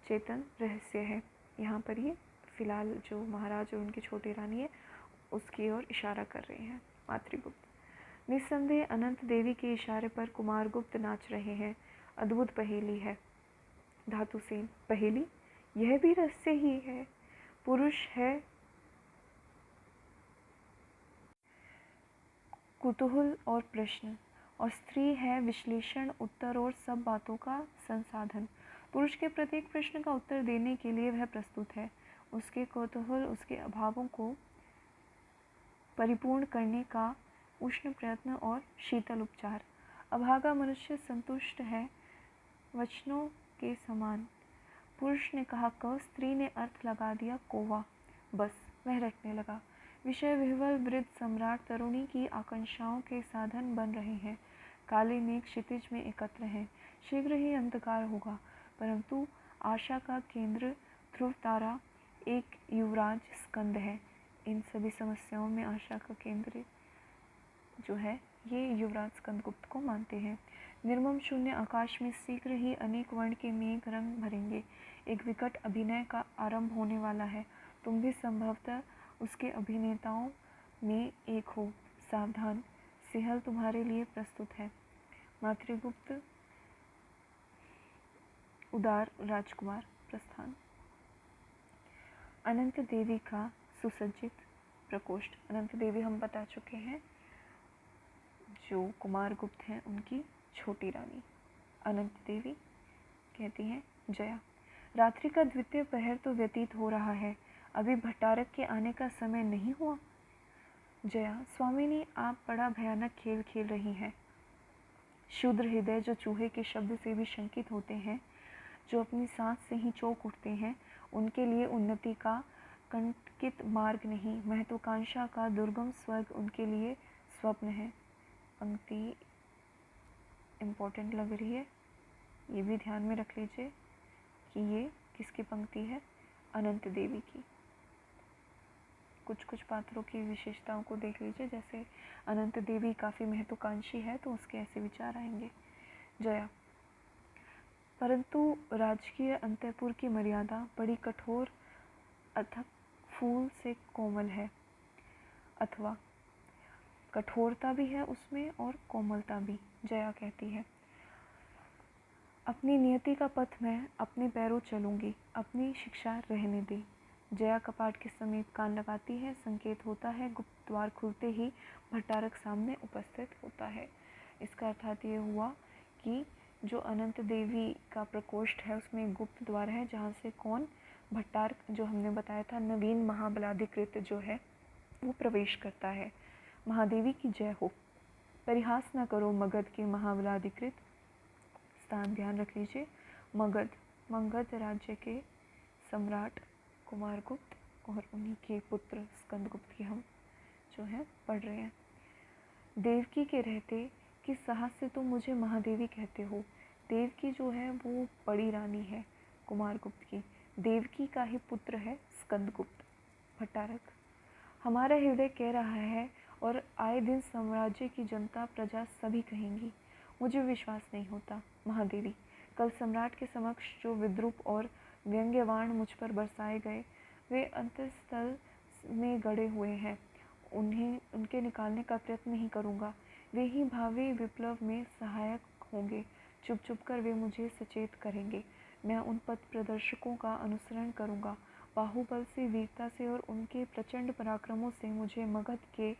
चेतन रहस्य है। यहाँ पर ये फिलहाल जो महाराज और उनकी छोटी रानी है उसकी ओर इशारा कर रहे हैं। मातृगुप्त। निस्संदेह अनंत देवी के इशारे पर कुमारगुप्त नाच रहे हैं। अद्भुत पहेली है। धातुसेन। पहेली? यह भी रहस्य ही है। पुरुष है कुतूहल और प्रश्न, और स्त्री है विश्लेषण, उत्तर और सब बातों का संसाधन। पुरुष के प्रत्येक प्रश्न का उत्तर देने के लिए वह प्रस्तुत है। उसके कौतूहल, उसके अभावों को परिपूर्ण करने का उष्ण प्रयत्न और शीतल उपचार। अभागा मनुष्य संतुष्ट है वचनों के समान। पुरुष ने कहा क, स्त्री ने अर्थ लगा दिया कोवा, बस वह रटने लगा। विषय विह्वल वृद्ध सम्राट तरुणी की आकांक्षाओं के साधन बन रहे हैं। काले मेघ क्षितिज में एकत्र हैं। शीघ्र ही अंधकार होगा, परंतु आशा का केंद्र ध्रुव तारा एक युवराज स्कंद है। इन सभी समस्याओं में आशा का केंद्र जो है ये युवराज स्कंदगुप्त को मानते हैं। निर्मम शून्य आकाश में शीघ्र ही अनेक वर्ण के मेघ रंग भरेंगे। एक विकट अभिनय का आरंभ होने वाला है। तुम भी संभवतः उसके अभिनेताओं में एक हो। सावधान, सिंहल तुम्हारे लिए प्रस्तुत है। मातृगुप्त। उदार राजकुमार। प्रस्थान। अनंत देवी का सुसज्जित प्रकोष्ठ। अनंत देवी हम बता चुके हैं, जो कुमारगुप्त हैं उनकी छोटी रानी। अनंत देवी कहती हैं, जया, रात्रि का द्वितीय पहर तो व्यतीत हो रहा है, अभी भट्टारक के आने का समय नहीं हुआ। जया, स्वामिनी, आप बड़ा भयानक खेल खेल रही हैं। शूद्र हृदय जो चूहे के शब्द से भी शंकित होते हैं, जो अपनी सांस से ही चौंक उठते हैं, उनके लिए उन्नति का कंटकित मार्ग नहीं, महत्वाकांक्षा का दुर्गम स्वर्ग उनके लिए स्वप्न है। पंक्ति इम्पोर्टेंट लग रही है, ये भी ध्यान में रख लीजिए कि ये किसकी पंक्ति है, अनंत देवी की। कुछ कुछ पात्रों की विशेषताओं को देख लीजिए, जैसे अनंत देवी काफ़ी महत्वाकांक्षी है तो उसके ऐसे विचार आएंगे। जया, परंतु राजकीय अंतःपुर की मर्यादा बड़ी कठोर अथक फूल से कोमल है। अथवा कठोरता भी है उसमें और कोमलता भी। जया कहती है, अपनी नियति का पथ मैं अपने पैरों चलूँगी, अपनी शिक्षा रहने दे। जया कपाट के समीप कान लगाती है। संकेत होता है। गुप्त द्वार खुलते ही भट्टारक सामने उपस्थित होता है। इसका अर्थात ये हुआ कि जो अनंत देवी का प्रकोष्ठ है उसमें एक गुप्त द्वार है जहाँ से कौन, भट्टारक, जो हमने बताया था नवीन महाबलाधिकृत जो है वो प्रवेश करता है। महादेवी की जय हो। परिहास न करो मगध के महाबलाधिकृत। स्थान ध्यान रख लीजिए। मगध राज्य के सम्राट कुमारगुप्त और उन्हीं के पुत्र स्कंदगुप्त की हम जो है पढ़ रहे हैं। देवकी के रहते किस साहस से तुम मुझे महादेवी कहते हो। देवकी जो है वो बड़ी रानी है कुमारगुप्त की। देवकी का ही पुत्र है स्कंदगुप्त। भट्टारक, हमारा हृदय कह रहा है और आए दिन साम्राज्य की जनता प्रजा सभी कहेंगी। मुझे विश्वास नहीं होता। महादेवी, कल सम्राट के समक्ष जो विद्रूप और व्यंग्यवाण मुझ पर बरसाए गए वे अंतःस्थल में गड़े हुए हैं। उनके निकालने का प्रयत्न नहीं करूँगा। वे ही भावी विप्लव में सहायक होंगे। चुप चुप कर वे मुझे सचेत करेंगे। मैं उन पथ प्रदर्शकों का अनुसरण करूँगा। बाहुबल से, वीरता से और उनके प्रचंड पराक्रमों से मुझे मगध के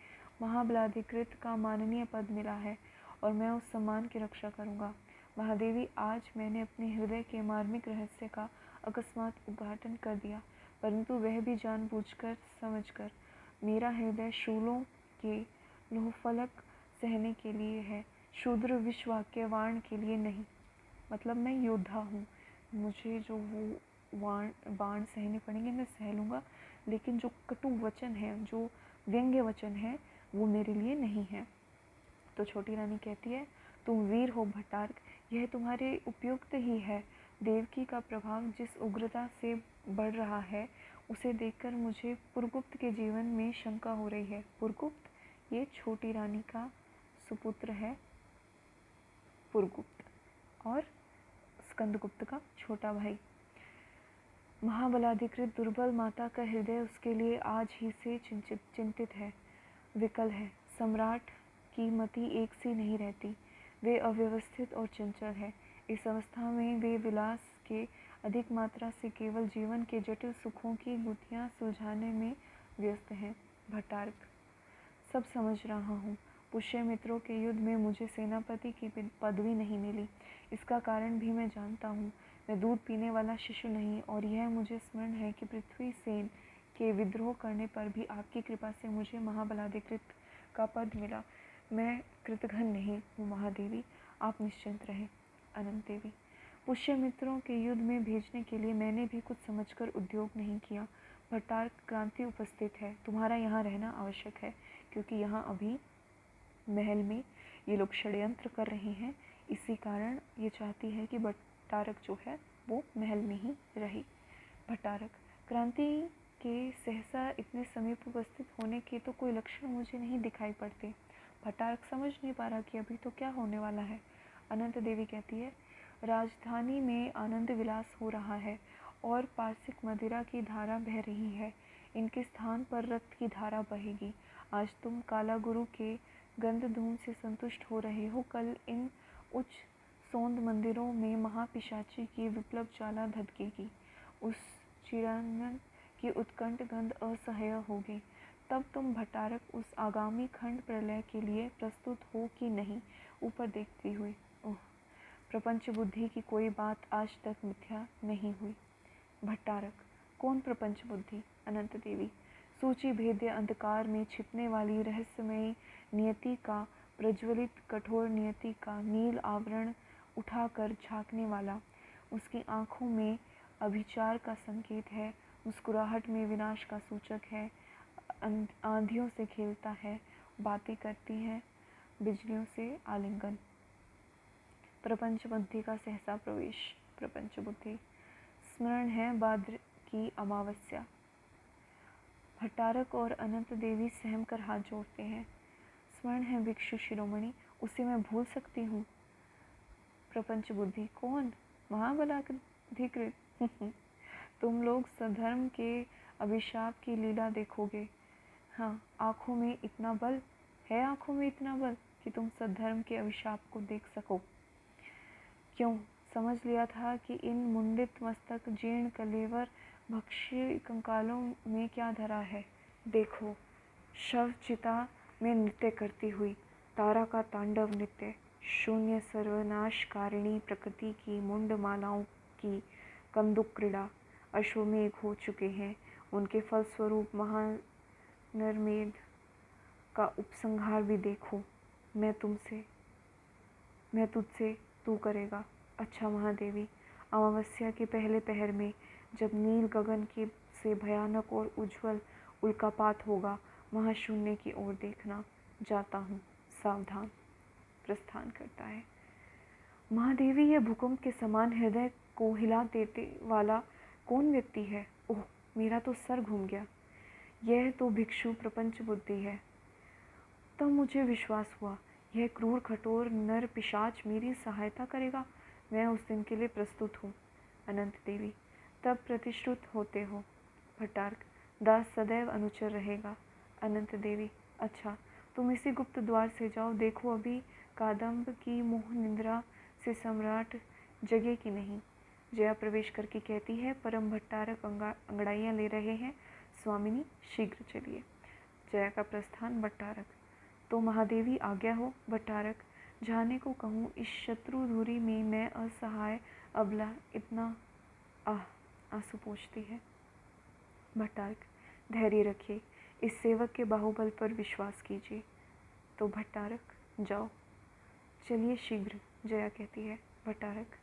महाबलाधिकृत का माननीय पद मिला है और मैं उस सम्मान की रक्षा करूँगा। महादेवी, आज मैंने अपने हृदय के मार्मिक रहस्य का अकस्मात उद्घाटन कर दिया, परंतु वह भी जानबूझकर समझकर। मेरा हृदय शूलों के लोहफलक सहने के लिए है, शूद्र विश्ववाक्यवाण के लिए नहीं। मतलब मैं योद्धा हूँ, मुझे जो वो बाण सहने पड़ेंगे मैं सह लूँगा, लेकिन जो कटु वचन है, जो व्यंग्य वचन है, वो मेरे लिए नहीं है। तो छोटी रानी कहती है, तुम वीर हो भट्टारक, यह तुम्हारे उपयुक्त ही है। देवकी का प्रभाव जिस उग्रता से बढ़ रहा है उसे देखकर मुझे पुरगुप्त के जीवन में शंका हो रही है। पुरगुप्त, ये छोटी रानी का सुपुत्र है पुरगुप्त और स्कंदगुप्त का छोटा भाई। महाबलाधिकृत दुर्बल माता का हृदय उसके लिए आज ही से चिंतित है, विकल है। सम्राट की मति एक सी नहीं रहती, वे अव्यवस्थित और चंचल है। इस अवस्था में वे विलास के अधिक मात्रा से केवल जीवन के जटिल सुखों की गुत्थियाँ सुलझाने में व्यस्त हैं। भट्टारक, सब समझ रहा हूँ। पुष्यमित्रों के युद्ध में मुझे सेनापति की पदवी नहीं मिली, इसका कारण भी मैं जानता हूँ। मैं दूध पीने वाला शिशु नहीं, और यह मुझे स्मरण है कि पृथ्वी सेन के विद्रोह करने पर भी आपकी कृपा से मुझे महाबलाधिकृत का पद मिला। मैं कृतघ्न नहीं हूँ महादेवी, आप निश्चिंत रहें। अनंत देवी, पुष्यमित्रों के युद्ध में भेजने के लिए मैंने भी कुछ समझकर उद्योग नहीं किया। भट्टारक, क्रांति उपस्थित है, तुम्हारा यहाँ रहना आवश्यक है, क्योंकि यहाँ अभी महल में ये लोग षड्यंत्र कर रहे हैं। इसी कारण ये चाहती है कि भट्टारक जो है वो महल में ही रहे। भट्टारक, क्रांति के सहसा इतने समीप उपस्थित होने के तो कोई लक्षण मुझे नहीं दिखाई पड़ते। भट्टारक समझ नहीं पा रहा कि अभी तो क्या होने वाला है। अनंत देवी कहती है, राजधानी में आनंद विलास हो रहा है और पारसिक मदिरा की धारा बह रही है। इनके स्थान पर रक्त की धारा बहेगी। आज तुम काला गुरु के गंध धूम से संतुष्ट हो रहे हो, कल इन उच्च सौंद मंदिरों में महापिशाची की विप्लव ज्वाला धधकेगी। उस चिरानन की उत्कंठ गंध असह्य होगी। तब तुम भट्टारक उस आगामी खंड प्रलय के लिए प्रस्तुत हो कि नहीं। ऊपर देखती हुई, ओह, प्रपंच बुद्धि की कोई बात आज तक मिथ्या नहीं हुई। भट्टारक, कौन प्रपंच बुद्धि? अनंत देवी, सूची भेद्य अंधकार में छिपने वाली रहस्यमयी नियति का, प्रज्वलित कठोर नियति का नील आवरण उठाकर झांकने वाला। उसकी आँखों में अभिचार का संकेत है, मुस्कुराहट में विनाश का सूचक है, आंधियों से खेलता है, बातें करती हैं, बिजलियों से आलिंगन। प्रपंच बुद्धि का सहसा प्रवेश। प्रपंच बुद्धि, स्मरण है भाद्र की अमावस्या। भट्टारक और अनंत देवी सहम कर हाथ जोड़ते हैं। स्मरण है भिक्षु शिरोमणि, उसे मैं भूल सकती हूँ। प्रपंच बुद्धि, कौन? महाबलाधिकृत। तुम लोग सधर्म के अभिशाप की लीला देखोगे। हाँ, आँखों में इतना बल है आंखों में इतना बल कि तुम सद्धर्म के अभिशाप को देख सको? क्यों समझ लिया था कि इन मुंडित मस्तक, जीर्ण कलेवर, भक्षी कंकालों में क्या धरा है? देखो, शव चिता में नृत्य करती हुई तारा का तांडव नृत्य, शून्य सर्वनाशकारिणी प्रकृति की मुंड मालाओं की कंदुक क्रीड़ा अश्वमेघ हो चुके हैं। उनके फलस्वरूप महानरमेध का उपसंहार भी देखो। मैं तुझसे तू करेगा। अच्छा महादेवी, अमावस्या के पहले पहर में जब नील गगन के से भयानक और उज्ज्वल उल्कापात होगा, महाशून्य की ओर देखना। जाता हूँ, सावधान। प्रस्थान करता है। महादेवी, यह भूकंप के समान हृदय को हिला देते वाला कौन व्यक्ति है? ओह, मेरा तो सर घूम गया। यह तो भिक्षु प्रपंच बुद्धि है। तब मुझे विश्वास हुआ, यह क्रूर कठोर नर पिशाच मेरी सहायता करेगा। मैं उस दिन के लिए प्रस्तुत हूँ। अनंत देवी, तब प्रतिश्रुत होते हो। भट्टारक, दास सदैव अनुचर रहेगा। अनंत देवी, अच्छा, तुम इसी गुप्त द्वार से जाओ। देखो अभी कादम्ब की मोह निंद्रा से सम्राट जगे कि नहीं। जया प्रवेश करके कहती है, परम भट्टारक अंगड़ाइयाँ ले रहे हैं। स्वामिनी, शीघ्र चलिए। जया का प्रस्थान। भट्टारक, तो महादेवी आज्ञा हो। भट्टारक, जाने को कहूँ, इस शत्रु धुरी में मैं असहाय अबला इतना आंसू पोंछती है। भट्टारक, धैर्य रखिए, इस सेवक के बाहुबल पर विश्वास कीजिए। तो भट्टारक, जाओ, चलिए शीघ्र। जया कहती है। भट्टारक,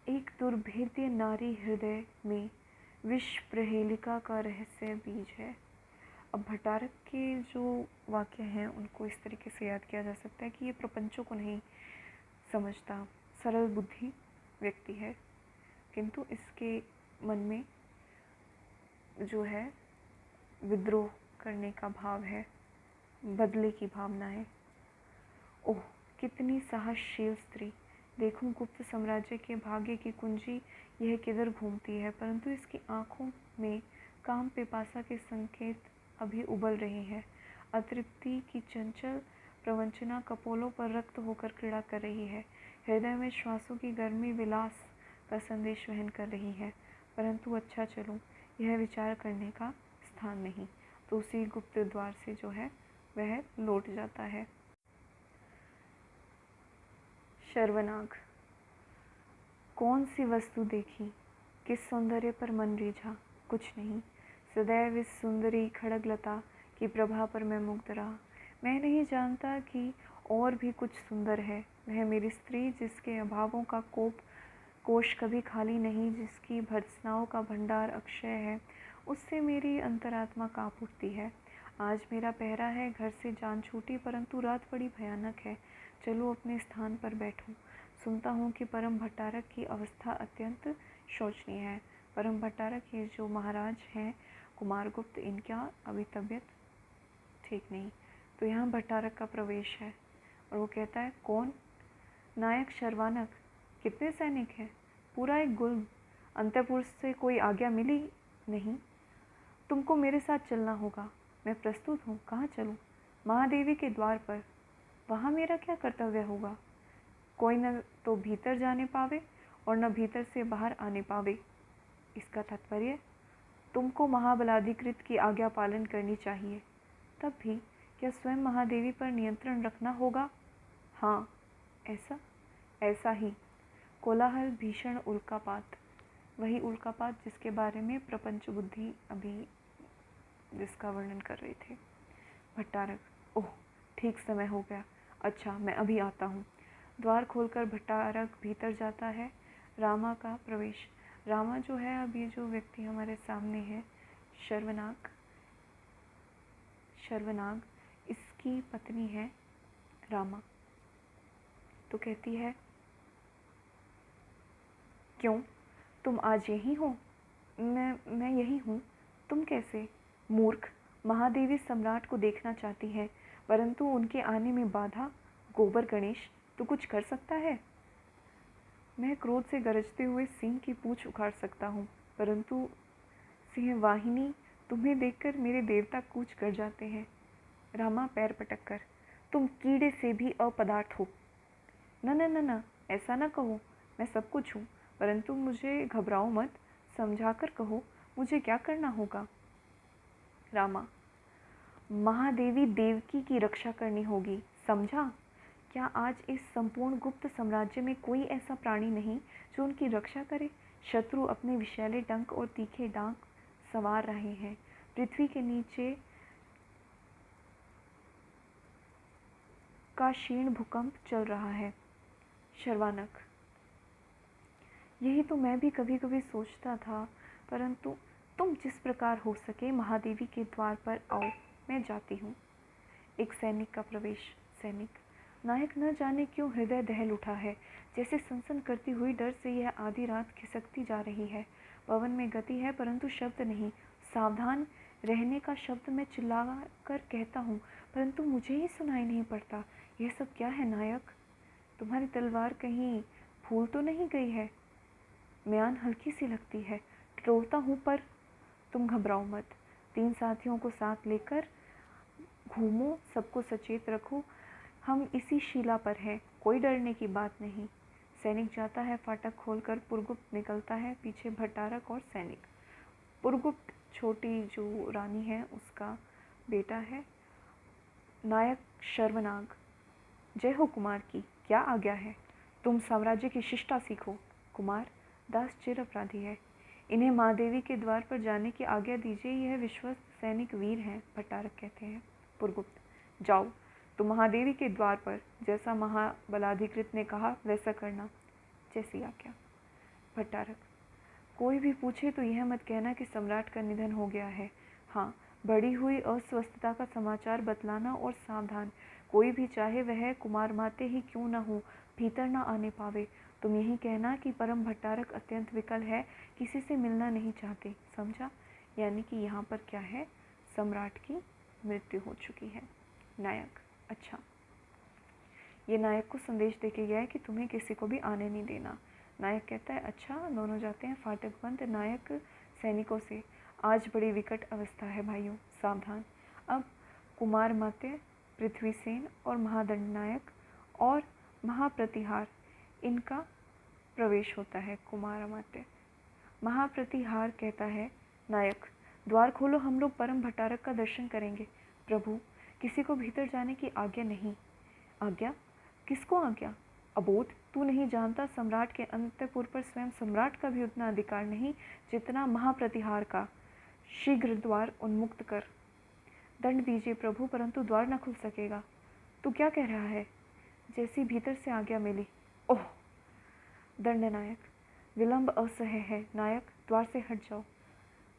एक दुर्भेद्य नारी हृदय में विष प्रहेलिका का रहस्य बीज है। अब भट्टारक के जो वाक्य हैं उनको इस तरीके से याद किया जा सकता है कि ये प्रपंचों को नहीं समझता, सरल बुद्धि व्यक्ति है, किंतु इसके मन में जो है विद्रोह करने का भाव है, बदले की भावना है। ओह, कितनी साहसशील स्त्री! देखूं गुप्त साम्राज्य के भाग्य की कुंजी यह किधर घूमती है, परंतु इसकी आंखों में काम पिपासा के संकेत अभी उबल रहे हैं। अतृप्ति की चंचल प्रवंचना कपोलों पर रक्त होकर क्रीड़ा कर रही है। हृदय में श्वासों की गर्मी विलास का संदेश वहन कर रही है। परंतु अच्छा चलो, यह विचार करने का स्थान नहीं। तो उसी गुप्त द्वार से जो है वह लौट जाता है। शर्वनाग, कौन सी वस्तु देखी, किस सौंदर्य पर मन रीझा? कुछ नहीं, सदैव इस सुंदरी खड़गलता की प्रभा पर मैं मुग्ध रहा। मैं नहीं जानता कि और भी कुछ सुंदर है। वह मेरी स्त्री, जिसके अभावों का कोश कभी खाली नहीं, जिसकी भर्त्सनाओं का भंडार अक्षय है, उससे मेरी अंतरात्मा काँप उठती है। आज मेरा पहरा है, घर से जान छूटी, परंतु रात बड़ी भयानक है। चलो अपने स्थान पर बैठूं। सुनता हूँ कि परम भट्टारक की अवस्था अत्यंत शोचनीय है। परम भट्टारक, ये जो महाराज हैं कुमारगुप्त, इनका अभी तबीयत ठीक नहीं। तो यहाँ भट्टारक का प्रवेश है और वो कहता है, कौन? नायक शर्वानक, कितने सैनिक हैं? पूरा एक गुल्म। अंतपुर से कोई आज्ञा मिली नहीं? तुमको मेरे साथ चलना होगा। मैं प्रस्तुत हूँ। कहाँ चलूँ? महादेवी के द्वार पर। वहाँ मेरा क्या कर्तव्य होगा? कोई न तो भीतर जाने पावे और न भीतर से बाहर आने पावे। इसका तात्पर्य तुमको महाबलाधिकृत की आज्ञा पालन करनी चाहिए। तब भी क्या स्वयं महादेवी पर नियंत्रण रखना होगा? हाँ, ऐसा ही। कोलाहल, भीषण उल्कापात, वही उल्कापात जिसके बारे में प्रपंच बुद्धि अभी जिसका वर्णन कर रहे थे। भट्टारक, ओह, ठीक समय हो गया। अच्छा, मैं अभी आता हूँ। द्वार खोलकर भट्टारक भीतर जाता है। रामा का प्रवेश। रामा जो है, अभी जो व्यक्ति हमारे सामने है, शर्वनाग, इसकी पत्नी है रामा। तो कहती है, क्यों, तुम आज यहीं हो? मैं यहीं हूँ। तुम कैसे? मूर्ख, महादेवी सम्राट को देखना चाहती है, परंतु उनके आने में बाधा। गोबर गणेश, तो कुछ कर सकता है? मैं क्रोध से गरजते हुए सिंह की पूंछ उखाड़ सकता हूँ, परंतु सिंहवाहिनी, तुम्हें देखकर मेरे देवता कूच कर जाते हैं। रामा पैर पटक कर, तुम कीड़े से भी अपदार्थ हो। न न न न, ऐसा न कहो, मैं सब कुछ हूँ, परंतु मुझे घबराओ मत, समझाकर कहो मुझे क्या करना होगा। रामा, महादेवी देवकी की रक्षा करनी होगी, समझा। क्या आज इस संपूर्ण गुप्त साम्राज्य में कोई ऐसा प्राणी नहीं जो उनकी रक्षा करे। शत्रु अपने विषैले डंक और तीखे डांक संवार रहे हैं। पृथ्वी के नीचे का क्षीण भूकंप चल रहा है। शर्वानक, यही तो मैं भी कभी कभी सोचता था, परंतु तुम जिस प्रकार हो सके महादेवी के द्वार पर आओ, मैं जाती हूँ। एक सैनिक का प्रवेश। सैनिक, नायक न जाने क्यों हृदय दहल उठा है, जैसे सनसन करती हुई डर से यह आधी रात खिसकती जा रही है। पवन में गति है परंतु शब्द नहीं। सावधान रहने का शब्द मैं चिल्ला कर कहता हूँ, परंतु मुझे ही सुनाई नहीं पड़ता। यह सब क्या है नायक? तुम्हारी तलवार कहीं भूल तो नहीं गई है? म्यान हल्की सी लगती है, डरता हूँ, पर तुम घबराओ मत। 3 साथियों को साथ लेकर घूमो, सबको सचेत रखो, हम इसी शिला पर हैं, कोई डरने की बात नहीं। सैनिक जाता है, फाटक खोलकर पुरगुप्त निकलता है, पीछे भट्टारक और सैनिक। पुरगुप्त छोटी जो रानी है उसका बेटा है। नायक शर्वनाग, जय हो कुमार की, क्या आज्ञा है? तुम साम्राज्य की शिष्टा सीखो। कुमार, दास चिर अपराधी है, इन्हें महादेवी के द्वार पर जाने की आज्ञा दीजिए, यह विश्वस्त सैनिक वीर हैं। भट्टारक कहते हैं। पुरगुप्त, जाओ तुम महादेवी के द्वार पर, जैसा महाबलाधिकृत ने कहा वैसा करना, जैसी आज्ञा। भट्टारक, कोई भी पूछे तो यह मत कहना कि सम्राट का निधन हो गया है। हाँ, बढ़ी हुई अस्वस्थता का समाचार बतलाना, और सावधान, कोई भी चाहे वह कुमार माते ही क्यों न हो, भीतर न आने पावे। तुम यही कहना कि परम भट्टारक अत्यंत विकल है, किसी से मिलना नहीं चाहते, समझा। यानी कि यहाँ पर क्या है, सम्राट की मृत्यु हो चुकी है। नायक, अच्छा। ये नायक को संदेश देके गया है कि तुम्हें किसी को भी आने नहीं देना। नायक कहता है अच्छा। दोनों जाते हैं, फाटक बंद। नायक सैनिकों से, आज बड़ी विकट अवस्था है भाइयों, सावधान। अब कुमार माते, पृथ्वीसेन और महादंडनायक और महाप्रतिहार, इनका प्रवेश होता है। कुमार माते, महाप्रतिहार कहता है, नायक द्वार खोलो, हम लोग परम भट्टारक का दर्शन करेंगे। प्रभु, किसी को भीतर जाने की आज्ञा नहीं। आज्ञा? किसको आज्ञा? अबोध, तू नहीं जानता, सम्राट के अंतःपुर पर स्वयं सम्राट का भी उतना अधिकार नहीं जितना महाप्रतिहार का। शीघ्र द्वार उन्मुक्त कर। दंड दीजिए प्रभु, परंतु द्वार न खुल सकेगा। तू क्या कह रहा है? जैसी भीतर से आज्ञा मिली। ओह! दंडनायक, विलंब असह्य है, नायक द्वार से हट जाओ।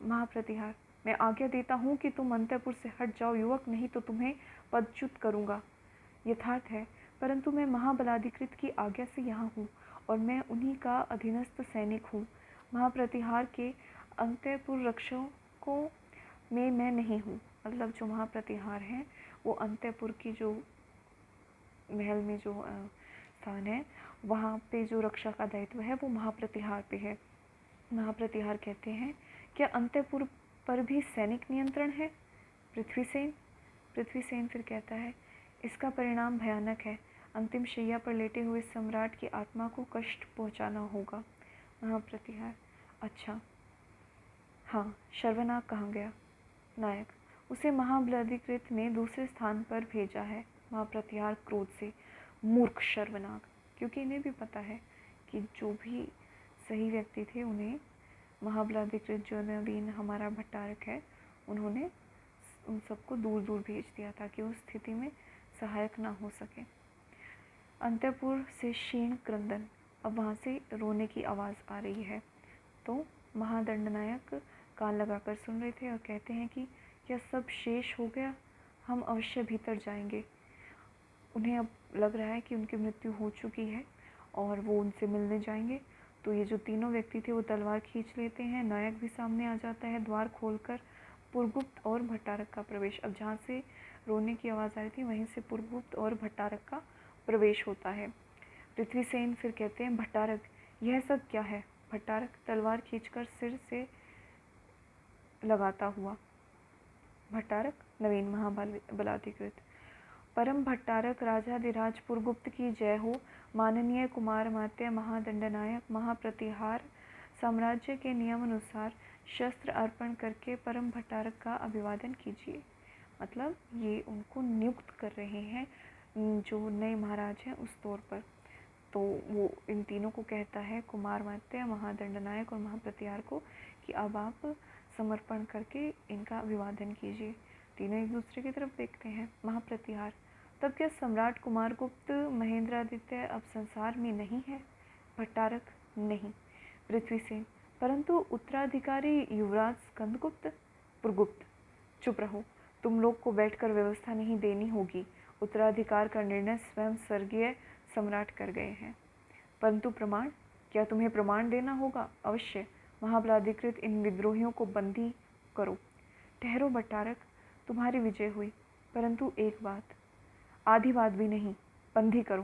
महाप्रतिहार, मैं आज्ञा देता हूँ कि तुम अंतःपुर से हट जाओ युवक, नहीं तो तुम्हें पदच्युत करूँगा। यथार्थ है, परंतु मैं महाबलाधिकृत की आज्ञा से यहाँ हूँ और मैं उन्हीं का अधीनस्थ सैनिक हूँ। महाप्रतिहार के अंतःपुर रक्षकों में मैं नहीं हूँ। मतलब जो महाप्रतिहार हैं वो अंतःपुर की जो महल में जो स्थान है वहाँ पे जो रक्षा का दायित्व है वो महाप्रतिहार पे है। महाप्रतिहार कहते हैं, क्या अंतःपुर पर भी सैनिक नियंत्रण है? पृथ्वीसेन फिर कहता है, इसका परिणाम भयानक है। अंतिम शैया पर लेटे हुए सम्राट की आत्मा को कष्ट पहुंचाना होगा। महाप्रतिहार, अच्छा। हाँ, शर्वनाग कहाँ गया? नायक, उसे महाबलाधिकृत ने दूसरे स्थान पर भेजा है। महाप्रतिहार क्रोध से, मूर्ख शर्वनाग, क्योंकि इन्हें भी पता है कि जो भी सही व्यक्ति थे उन्हें महाबलाधिकृत जो नवीन हमारा भट्टारक है उन्होंने उन सबको दूर दूर भेज दिया ताकि उस स्थिति में सहायक ना हो सके। अंतःपुर से क्षीण क्रंदन, अब वहाँ से रोने की आवाज़ आ रही है। तो महादंडनायक कान लगाकर सुन रहे थे और कहते हैं कि यह सब शेष हो गया, हम अवश्य भीतर जाएंगे। उन्हें अब लग रहा है कि उनकी मृत्यु हो चुकी है और वो उनसे मिलने जाएंगे। तो ये जो तीनों व्यक्ति थे वो तलवार खींच लेते हैं। नायक भी सामने आ जाता है, द्वार खोलकर पुरगुप्त और भट्टारक का प्रवेश। अब जहाँ से रोने की आवाज़ आ रही थी वहीं से पुरगुप्त और भट्टारक का प्रवेश होता है। पृथ्वीसेन फिर कहते हैं, भट्टारक यह सब क्या है? भट्टारक तलवार खींचकर सिर से लगाता हुआ। भट्टारक, नवीन महाबलाधिकृत, परम भट्टारक राजाधिराज पुरगुप्त की जय हो। माननीय कुमारमात्य महादंडनायक महाप्रतिहार साम्राज्य के नियमानुसार शस्त्र अर्पण करके परम भट्टारक का अभिवादन कीजिए। मतलब ये उनको नियुक्त कर रहे हैं जो नए महाराज हैं उस तौर पर। तो वो इन तीनों को कहता है, कुमारमात्य महादंडनायक और महाप्रतिहार को, कि अब आप समर्पण करके इनका अभिवादन कीजिए। तीनों एक दूसरे की तरफ देखते हैं। महाप्रतिहार, तब क्या सम्राट कुमारगुप्त महेंद्रादित्य अब संसार में नहीं है? भट्टारक, नहीं। पृथ्वीसेन, परंतु उत्तराधिकारी युवराज स्कंदगुप्त। पुरगुप्त, चुप रहो, तुम लोग को बैठकर व्यवस्था नहीं देनी होगी। उत्तराधिकार का निर्णय स्वयं स्वर्गीय सम्राट कर गए हैं। परंतु प्रमाण, क्या तुम्हें प्रमाण देना होगा? अवश्य। महाबलाधिकृत इन विद्रोहियों को बंदी करो। ठहरो भट्टारक, तुम्हारी विजय हुई, परंतु एक बात, आधी बात भी नहीं, बंदी करो।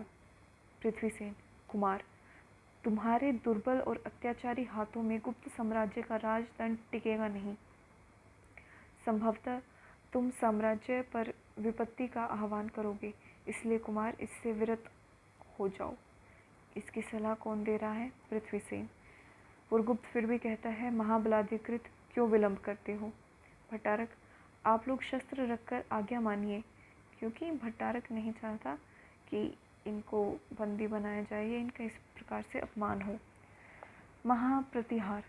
पृथ्वीसेन, कुमार, तुम्हारे दुर्बल और अत्याचारी हाथों में गुप्त साम्राज्य का राजदंड टिकेगा नहीं। संभवतः तुम साम्राज्य पर विपत्ति का आह्वान करोगे, इसलिए कुमार इससे विरत हो जाओ। इसकी सलाह कौन दे रहा है? पृथ्वीसेन। पुरगुप्त फिर भी कहता है, महाबलाधिकृत क्यों विलंब करते हो? भट्टारक, आप लोग शस्त्र रखकर आज्ञा मानिए, क्योंकि भट्टारक नहीं चाहता कि इनको बंदी बनाया जाए या इनका इस प्रकार से अपमान हो। महाप्रतिहार,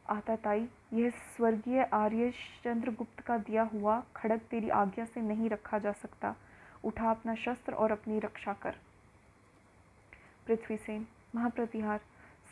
आताताई, यह स्वर्गीय आर्य चंद्रगुप्त का दिया हुआ खड्ग तेरी आज्ञा से नहीं रखा जा सकता। उठा अपना शस्त्र और अपनी रक्षा कर। पृथ्वीसेन, महाप्रतिहार,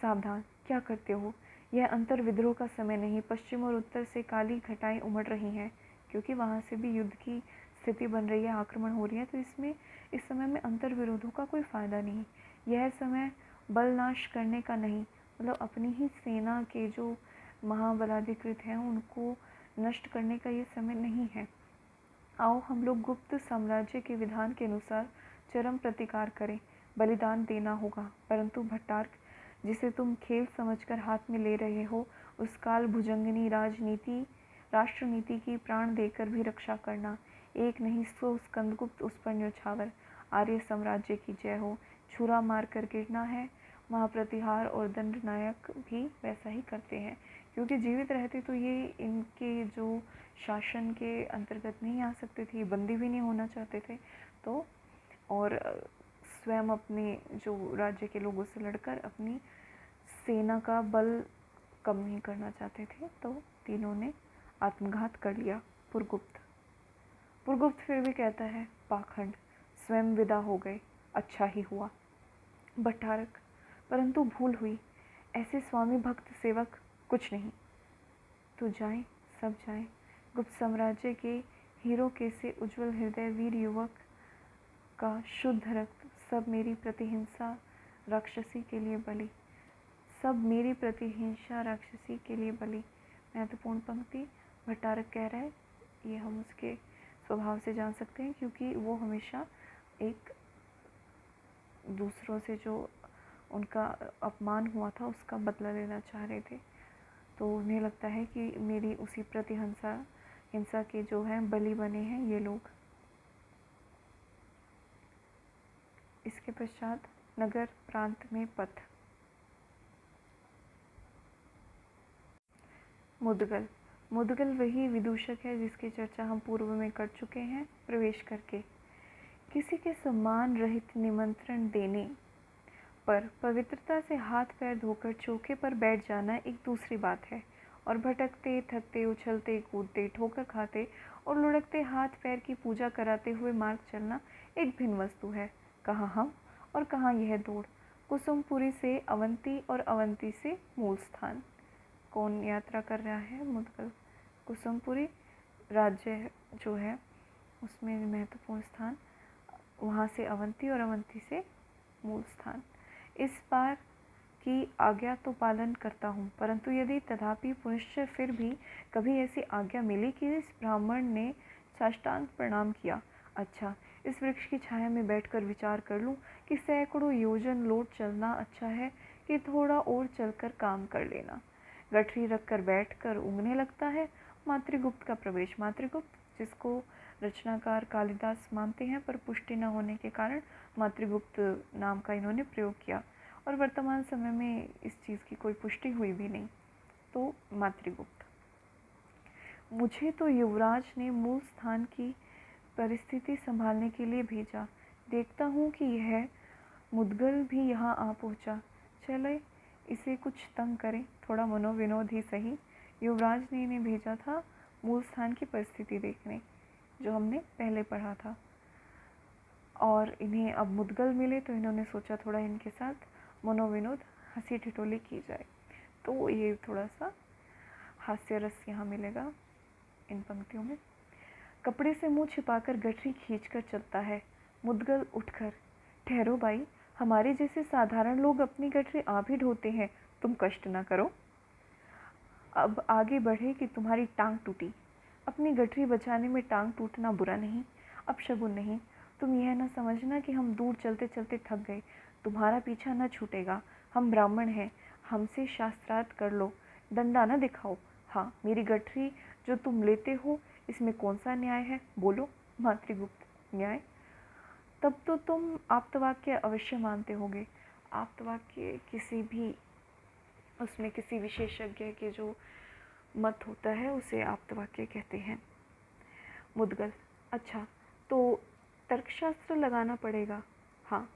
सावधान, क्या करते हो? यह अंतर विद्रोह का समय नहीं। पश्चिम और उत्तर से काली घटाएं उमड़ रही हैं, क्योंकि वहाँ से भी युद्ध की स्थिति बन रही है, आक्रमण हो रही है। तो इस समय में अंतर विरोधों का कोई फ़ायदा नहीं। यह समय बलनाश करने का नहीं, मतलब अपनी ही सेना के जो महाबलाधिकृत हैं उनको नष्ट करने का ये समय नहीं है। आओ हम लोग गुप्त साम्राज्य के विधान के अनुसार चरम प्रतिकार करें। बलिदान देना होगा, परंतु भट्टारक, जिसे तुम खेल समझकर हाथ में ले रहे हो, उस काल भुजंगिनी राष्ट्रनीति की प्राण देकर भी रक्षा करना। एक नहीं 100 स्कंदगुप्त उस पर न्यौछावर। आर्य साम्राज्य की जय हो। छुरा मार कर गिरना है। महाप्रतिहार और दंडनायक भी वैसा ही करते हैं, क्योंकि जीवित रहते तो ये इनके जो शासन के अंतर्गत नहीं आ सकते थे, बंदी भी नहीं होना चाहते थे। तो और स्वयं अपने जो राज्य के लोगों से लड़कर अपनी सेना का बल कम नहीं करना चाहते थे, तो तीनों ने आत्मघात कर लिया। पुरगुप्त फिर भी कहता है, पाखंड, स्वयं विदा हो गए, अच्छा ही हुआ। भट्टारक, परंतु भूल हुई, ऐसे स्वामी भक्त सेवक कुछ नहीं। तो जाएं, सब जाएं। गुप्त साम्राज्य के हीरो के से उज्जवल हृदय वीर युवक का शुद्ध रक्त, सब मेरी प्रतिहिंसा राक्षसी के लिए बलि, सब मेरी प्रतिहिंसा राक्षसी के लिए बलि। महत्वपूर्ण पंक्ति भट्टारक कह रहा है, ये हम उसके स्वभाव से जान सकते हैं, क्योंकि वो हमेशा एक दूसरों से जो उनका अपमान हुआ था उसका बदला लेना चाह रहे थे। तो उन्हें लगता है कि मेरी उसी हिंसा के जो हैं बलि बने हैं ये लोग। इसके पश्चात नगर प्रांत में पथ। मुदगल वही विदूषक है जिसकी चर्चा हम पूर्व में कर चुके हैं। प्रवेश करके किसी के सम्मान रहित निमंत्रण देने पर पवित्रता से हाथ पैर धोकर चौके पर बैठ जाना एक दूसरी बात है, और भटकते थकते उछलते कूदते ठोकर खाते और लुढ़कते हाथ पैर की पूजा कराते हुए मार्ग चलना एक भिन्न वस्तु है। कहाँ हम और कहाँ यह दौड़। कुसुमपुरी से अवंती और अवंती से मूल स्थान। कौन यात्रा कर रहा है? मुदगल। कुसुमपुरी राज्य जो है उसमें महत्वपूर्ण स्थान, वहाँ से अवंती और अवंती से मूल स्थान। इस बार की आज्ञा तो पालन करता हूँ, परंतु यदि तथापि पुनश्च फिर भी कभी ऐसी आज्ञा मिली कि इस ब्राह्मण ने साष्टांग प्रणाम किया, अच्छा, इस वृक्ष की छाया में बैठकर विचार कर लूँ कि सैकड़ों योजन लौट चलना अच्छा है कि थोड़ा और चलकर काम कर लेना। गठरी रखकर बैठकर ऊँघने लगता है। मातृगुप्त का प्रवेश। मातृगुप्त, जिसको रचनाकार कालिदास मानते हैं, पर पुष्टि न होने के कारण मातृगुप्त नाम का इन्होंने प्रयोग किया और वर्तमान समय में इस चीज़ की कोई पुष्टि हुई भी नहीं। तो मातृगुप्त। मुझे तो युवराज ने मूल स्थान की परिस्थिति संभालने के लिए भेजा। देखता हूँ कि यह मुद्गल भी यहाँ आ पहुँचा। चले इसे कुछ तंग करें, थोड़ा मनोविनोद ही सही। युवराज ने इन्हें भेजा था मूल स्थान की परिस्थिति देखने, जो हमने पहले पढ़ा था, और इन्हें अब मुद्गल मिले तो इन्होंने सोचा थोड़ा इनके साथ मनोविनोद, हंसी ठिठोली की जाए। तो ये थोड़ा सा हास्य रस यहाँ मिलेगा इन पंक्तियों में। कपड़े से मुंह छिपाकर गठरी खींचकर चलता है। मुद्गल उठकर, ठहरो भाई, हमारे जैसे साधारण लोग अपनी गठरी आप ही ढोते हैं, तुम कष्ट ना करो। अब आगे बढ़े कि तुम्हारी टांग टूटी। अपनी गठरी बचाने में टांग टूटना बुरा नहीं, अपशगुन नहीं। तुम यह न समझना कि हम दूर चलते चलते थक गए, तुम्हारा पीछा न छूटेगा। हम ब्राह्मण हैं, हमसे शास्त्रार्थ कर लो, डंडा न दिखाओ। हाँ, मेरी गठरी जो तुम लेते हो, इसमें कौन सा न्याय है, बोलो। मातृगुप्त, न्याय? तब तो तुम आप्तवाक्य अवश्य मानते होगे। आप्तवाक्य किसी भी, उसमें किसी विशेषज्ञ के जो मत होता है उसे आप्तवाक्य कहते हैं। मुद्गल, अच्छा, तो तर्कशास्त्र लगाना पड़ेगा। हाँ,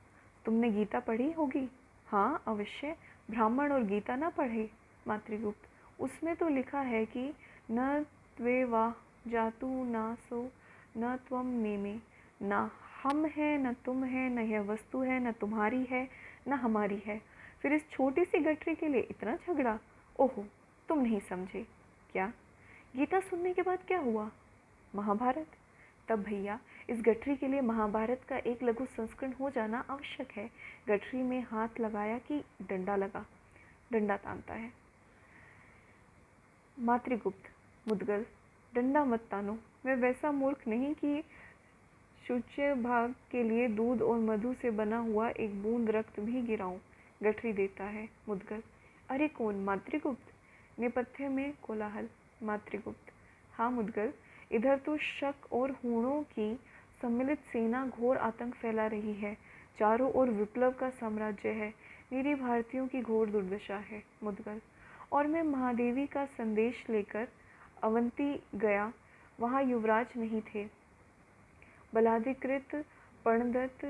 तुमने गीता पढ़ी होगी। हाँ, अवश्य। ब्राह्मण और गीता ना पढ़े? मातृगुप्त, उसमें तो लिखा है कि न त्वे वा जातु न सो न त्वम नेमे। न हम है, न तुम है, न यह वस्तु है, न तुम्हारी है, न हमारी है। फिर इस छोटी सी गठरी के लिए इतना झगड़ा? ओहो, तुम नहीं समझे। क्या? गीता सुनने के बाद क्या हुआ? महाभारत। तब भैया, इस गठरी के लिए महाभारत का एक लघु संस्करण हो जाना आवश्यक है। गठरी में हाथ लगाया कि डंडा लगा, डंडा तानता है। मातृगुप्त, मुद्गल, डंडा मत तानो, मैं वैसा मूर्ख नहीं कि शुच्य भाग के लिए दूध और मधु से बना हुआ एक बूंद रक्त भी गिराऊं। गठरी देता है। मुद्गल, अरे कौन? मातृगुप्त। नेपथ्य में कोलाहल। मातृगुप्त, हाँ मुद्गल, इधर तो शक और हूणों की सम्मिलित सेना घोर आतंक फैला रही है। चारों ओर विप्लव का साम्राज्य है, निरीह भारतीयों की घोर दुर्दशा है। मुद्गल, और मैं महादेवी का संदेश लेकर अवंती गया, वहाँ युवराज नहीं थे। बलाधिकृत प्रणदत्त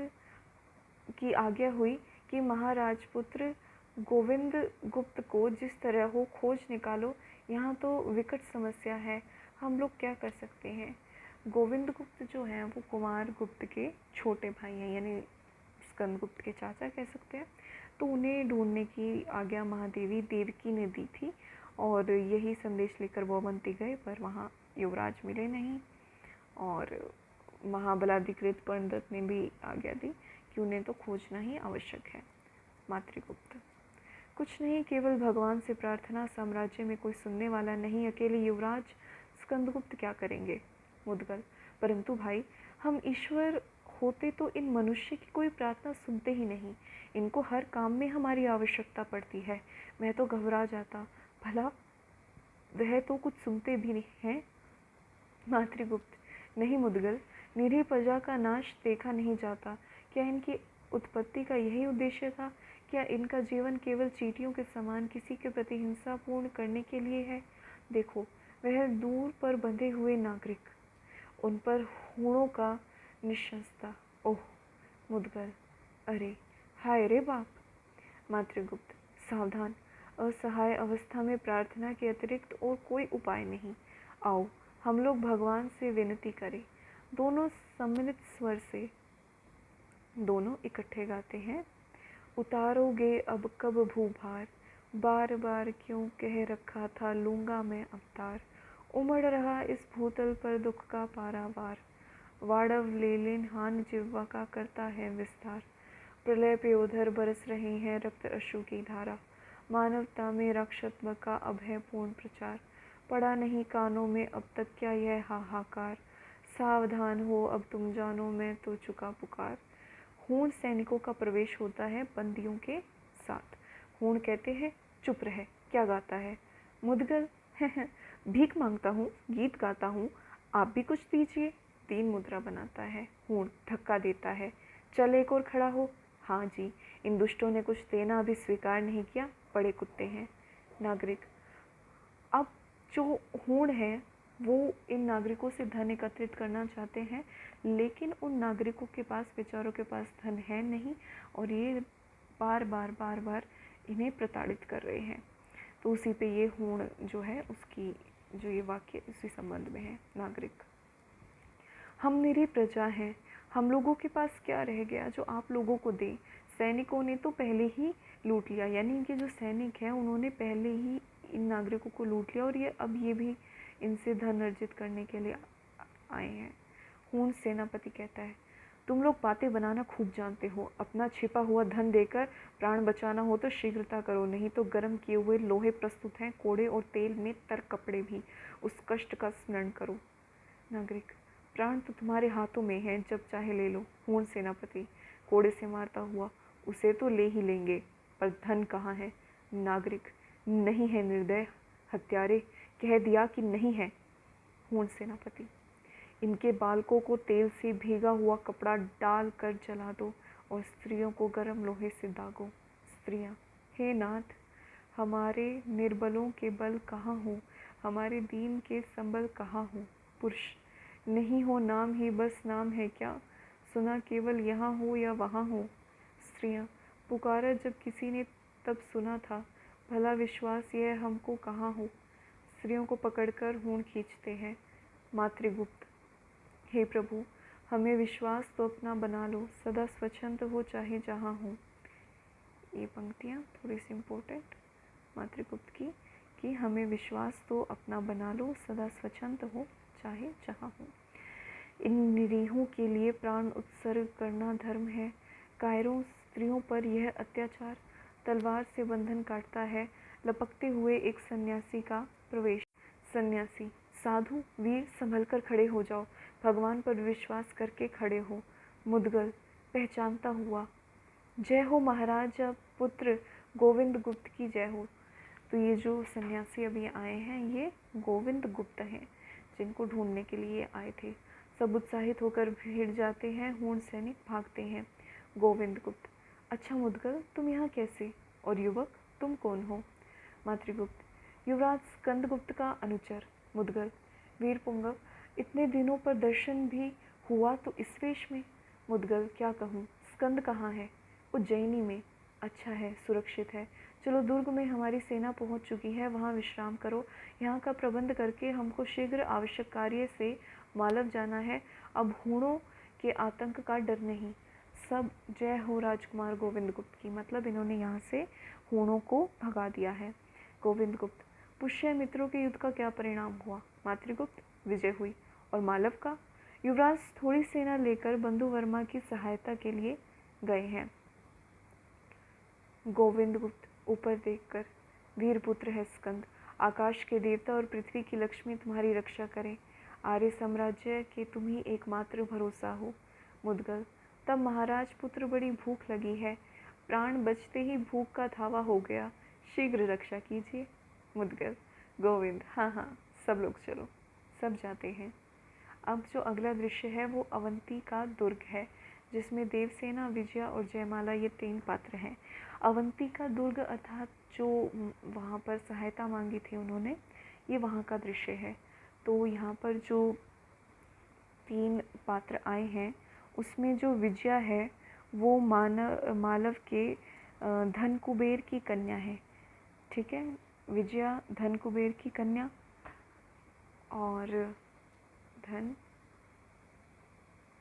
की आज्ञा हुई कि महाराजपुत्र गोविंद गुप्त को जिस तरह हो खोज निकालो। यहाँ तो विकट समस्या है, हम लोग क्या कर सकते हैं। गोविंद गुप्त जो हैं वो कुमार गुप्त के छोटे भाई हैं, यानी स्कंद गुप्त के चाचा कह सकते हैं। तो उन्हें ढूंढने की आज्ञा महादेवी देवकी ने दी थी और यही संदेश लेकर वो अवंती गए, पर वहाँ युवराज मिले नहीं। और महाबलाधिकृत प्रणदत्त ने भी आज्ञा दी कि उन्हें तो खोजना ही आवश्यक है। मातृगुप्त, कुछ नहीं, केवल भगवान से प्रार्थना, साम्राज्य में कोई सुनने वाला नहीं, अकेले युवराज स्कंदगुप्त क्या करेंगे। मुद्गल, परंतु भाई, हम ईश्वर होते तो इन मनुष्य की कोई प्रार्थना सुनते ही नहीं। इनको हर काम में हमारी आवश्यकता पड़ती है। मैं तो घबरा जाता, भला वह तो कुछ सुनते भी नहीं हैं। मातृगुप्त, नहीं मुद्गल, निरीह प्रजा का नाश देखा नहीं जाता। क्या इनकी उत्पत्ति का यही उद्देश्य था? क्या इनका जीवन केवल चींटियों के समान किसी के प्रति हिंसा पूर्ण करने के लिए है? देखो, वह दूर पर बंधे हुए नागरिक, उन पर हूणों का निशंसता। ओह! मुद्गल, अरे हाय रे बाप। मातृगुप्त, सावधान, असहाय अवस्था में प्रार्थना के अतिरिक्त और कोई उपाय नहीं। आओ हम लोग भगवान से विनती करें। दोनों सम्मिलित स्वर से दोनों इकट्ठे गाते हैं। उतारोगे अब कब भूभार, बार बार क्यों कह रखा था लूँगा मैं अवतार। उमड़ रहा इस भूतल पर दुख का पारावार, वाड़व लेलिन हान जिह्वा का करता है विस्तार। प्रलय पे उधर बरस रही है रक्त अश्रु की धारा, मानवता में राक्षसत्व का अब है पूर्ण प्रचार। पड़ा नहीं कानों में अब तक क्या यह हाहाकार, सावधान हो अब तुम जानो मैं तो चुका पुकार। हूण सैनिकों का प्रवेश होता है बंदियों के साथ। हूण कहते हैं, चुप रहे, क्या गाता है। मुद्गल, भीख मांगता हूँ, गीत गाता हूँ, आप भी कुछ दीजिए। 3 मुद्रा बनाता है। हूण धक्का देता है, चल एक और खड़ा हो। हाँ जी, इन दुष्टों ने कुछ देना अभी स्वीकार नहीं किया, बड़े कुत्ते हैं। नागरिक, अब जो हूण है वो इन नागरिकों से धन एकत्रित करना चाहते हैं, लेकिन उन नागरिकों के पास, बेचारों के पास धन है नहीं, और ये बार बार इन्हें प्रताड़ित कर रहे हैं। तो उसी पे ये हूण जो है उसकी जो ये वाक्य उसी संबंध में है। नागरिक, हम मेरी प्रजा हैं, हम लोगों के पास क्या रह गया जो आप लोगों को दें। सैनिकों ने तो पहले ही लूट लिया, यानी इनके जो सैनिक हैं उन्होंने पहले ही इन नागरिकों को लूट लिया, और ये अब ये भी इनसे धन अर्जित करने के लिए आए हैं। हूण सेनापति कहता है, तुम लोग बातें बनाना खूब जानते हो। अपना छिपा हुआ धन देकर प्राण बचाना हो तो शीघ्रता करो, नहीं तो गर्म किए हुए लोहे प्रस्तुत हैं, कोड़े और तेल में तर कपड़े भी, उस कष्ट का स्मरण करो। नागरिक, प्राण तो तुम्हारे हाथों में है, जब चाहे ले लो। हूण सेनापति कोड़े से मारता हुआ, उसे तो ले ही लेंगे, पर धन कहाँ है। नागरिक, नहीं है निर्दय हत्यारे, कह दिया कि नहीं है। हूण सेनापति, इनके बालकों को तेल से भीगा हुआ कपड़ा डाल कर जला दो, और स्त्रियों को गर्म लोहे से दागो। स्त्रियां, हे नाथ, हमारे निर्बलों के बल कहाँ हो, हमारे दीन के संबल कहाँ हो। पुरुष, नहीं हो नाम ही बस नाम है क्या, सुना केवल यहाँ हो या वहाँ हो। स्त्रियां, पुकारा जब किसी ने तब सुना था, भला विश्वास यह हमको कहाँ हो। स्त्रियों को पकड़कर हूण खींचते हैं। मातृगुप्त, हे प्रभु, हमें विश्वास तो अपना बना लो, सदा स्वच्छंद हो चाहे जहाँ हो। ये पंक्तियाँ थोड़ी सी इम्पोर्टेंट मातृगुप्त की, कि हमें विश्वास तो अपना बना लो, सदा स्वच्छंद हो चाहे जहाँ हो। इन निरीहों के लिए प्राण उत्सर्ग करना धर्म है। कायरों स्त्रियों पर यह अत्याचार, तलवार से बंधन काटता है। लपकते हुए एक सन्यासी का प्रवेश। सन्यासी, साधु वीर, संभल कर खड़े हो जाओ, भगवान पर विश्वास करके खड़े हो। मुदगल पहचानता हुआ, जय हो महाराजा पुत्र गोविंद गुप्त की जय हो। तो ये जो सन्यासी अभी आए हैं ये गोविंद गुप्त हैं, जिनको ढूंढने के लिए आए थे। सब उत्साहित होकर भीड़ जाते हैं, हूण सैनिक भागते हैं। गोविंद गुप्त, अच्छा मुदगल, तुम यहाँ कैसे, और युवक तुम कौन हो। मातृगुप्त, युवराज स्कंदगुप्त का अनुचर। मुदगल, वीर पुंगव, इतने दिनों पर दर्शन भी हुआ तो इस वेश में। मुदगल, क्या कहूँ, स्कंद कहाँ है। उज्जैनी में। अच्छा है, सुरक्षित है, चलो दुर्ग में हमारी सेना पहुंच चुकी है, वहां विश्राम करो। यहाँ का प्रबंध करके हमको शीघ्र आवश्यक कार्य से मालव जाना है। अब हूणों के आतंक का डर नहीं। सब जय हो राजकुमार गोविंद गुप्त की, मतलब इन्होंने यहाँ से हूणों को भगा दिया है। गोविंद गुप्त, पुष्य मित्रों के युद्ध का क्या परिणाम हुआ। मातृगुप्त, विजय हुई। और मालव का। युवराज थोड़ी सेना लेकर बंधु वर्मा की सहायता के लिए गए हैं। गोविंद गुप्त ऊपर देखकर, वीरपुत्र है स्कंद, आकाश के देवता और पृथ्वी की लक्ष्मी तुम्हारी रक्षा करें। आर्य साम्राज्य के तुम ही एकमात्र भरोसा हो। मुदगल, तब महाराज पुत्र बड़ी भूख लगी है, प्राण बचते ही भूख का धावा हो गया, शीघ्र रक्षा कीजिए। मुदगल, गोविंद, हाँ हाँ, सब लोग चलो। सब जाते हैं। अब जो अगला दृश्य है वो अवंती का दुर्ग है, जिसमें देवसेना, विजया और जयमाला ये 3 पात्र हैं। अवंती का दुर्ग अर्थात जो वहाँ पर सहायता मांगी थी उन्होंने, ये वहाँ का दृश्य है। तो यहाँ पर जो 3 पात्र आए हैं उसमें जो विजया है वो मालव के धन कुबेर की कन्या है। ठीक है, विजया धन कुबेर की कन्या, और धन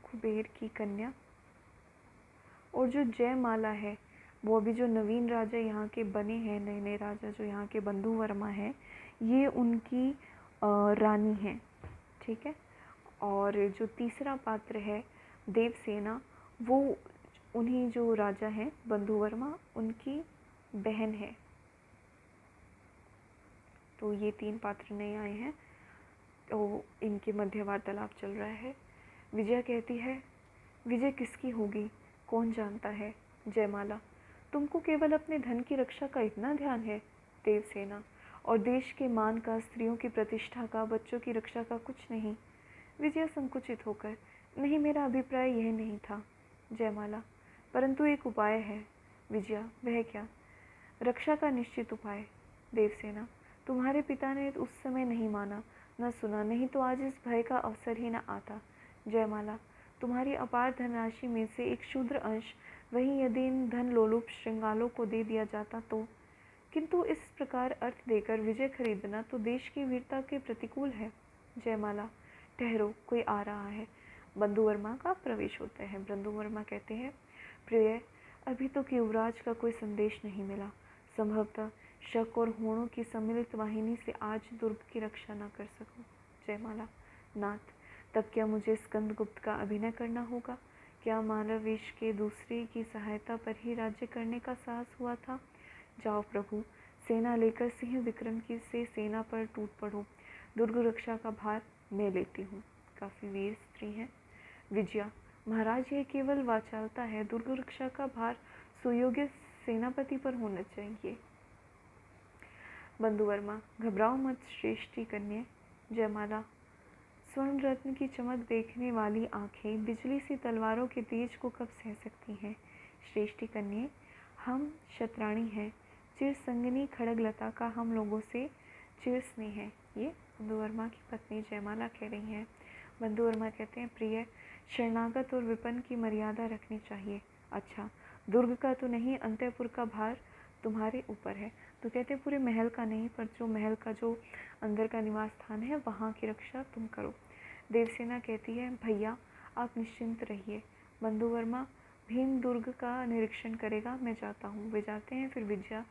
कुबेर की कन्या। और जो जयमाला है वो अभी जो नवीन राजा यहाँ के बने हैं, नए नए राजा जो यहाँ के बंधु वर्मा हैं, ये उनकी रानी हैं। ठीक है, और जो तीसरा पात्र है देवसेना, वो उन्हीं जो राजा हैं बंधु वर्मा उनकी बहन है। तो ये 3 पात्र नए आए हैं, तो इनके मध्य वार्तालाप चल रहा है। विजया कहती है, विजय किसकी होगी, कौन जानता है। जयमाला, तुमको केवल अपने धन की रक्षा का इतना ध्यान है। देवसेना, और देश के मान का, स्त्रियों की प्रतिष्ठा का, बच्चों की रक्षा का कुछ नहीं। विजया संकुचित होकर, नहीं, मेरा अभिप्राय यह नहीं था। जयमाला, परंतु एक उपाय है। विजया, वह क्या? रक्षा का निश्चित उपाय। देवसेना, तुम्हारे पिता ने उस समय नहीं माना, न सुना, नहीं तो आज इस भय का अवसर ही न आता। जयमाला, तुम्हारी अपार धनराशि में से एक क्षुद्र अंश, वही यदि इन धन लोलुप श्रृंगालों को दे दिया जाता तो। किंतु इस प्रकार अर्थ देकर विजय खरीदना तो देश की वीरता के प्रतिकूल है। जयमाला, ठहरो, कोई आ रहा है। बंधुवर्मा का प्रवेश होता है। बंधुवर्मा कहते हैं, प्रिय, अभी तो युवराज का कोई संदेश नहीं मिला। संभवतः शक और होड़ों की सम्मिलित वाहिनी से आज दुर्ग की रक्षा न कर सकूं। जयमाला, नाथ, तब क्या मुझे स्कंदगुप्त का अभिनय करना होगा? क्या मालवेश के दूसरे की सहायता पर ही राज्य करने का साहस हुआ था? जाओ प्रभु, सेना लेकर सिंह विक्रम की से सेना पर टूट पड़ो। दुर्ग रक्षा का भार मैं लेती हूँ। काफ़ी वीर स्त्री हैं। विजया, महाराज, यह केवल वाचालता है। दुर्ग रक्षा का भार सुयोग्य सेनापति पर होना चाहिए। बंधुवर्मा, घबराओ मत श्रेष्ठी कन्या। जयमाला, स्वर्ण रत्न की चमक देखने वाली आंखें बिजली सी तलवारों के तेज को कब सह सकती हैं? श्रेष्ठी कन्या, हम शतराणी हैं। चिर संगिनी खड़गलता का हम लोगों से चिर स्नेह है। ये बंधुवर्मा की पत्नी जयमाला कह रही हैं। बंधुवर्मा कहते हैं, प्रिय, शरणागत और विपन्न की मर्यादा रखनी चाहिए। अच्छा, दुर्ग का तो नहीं, अंतःपुर का भार तुम्हारे ऊपर है। तो कहते हैं पूरे महल का नहीं, पर जो महल का जो अंदर का निवास स्थान है वहाँ की रक्षा तुम करो। देवसेना कहती है, भैया आप निश्चिंत रहिए। बंधुवर्मा, भीम दुर्ग का निरीक्षण करेगा, मैं जाता हूँ। वे जाते हैं। फिर विजया,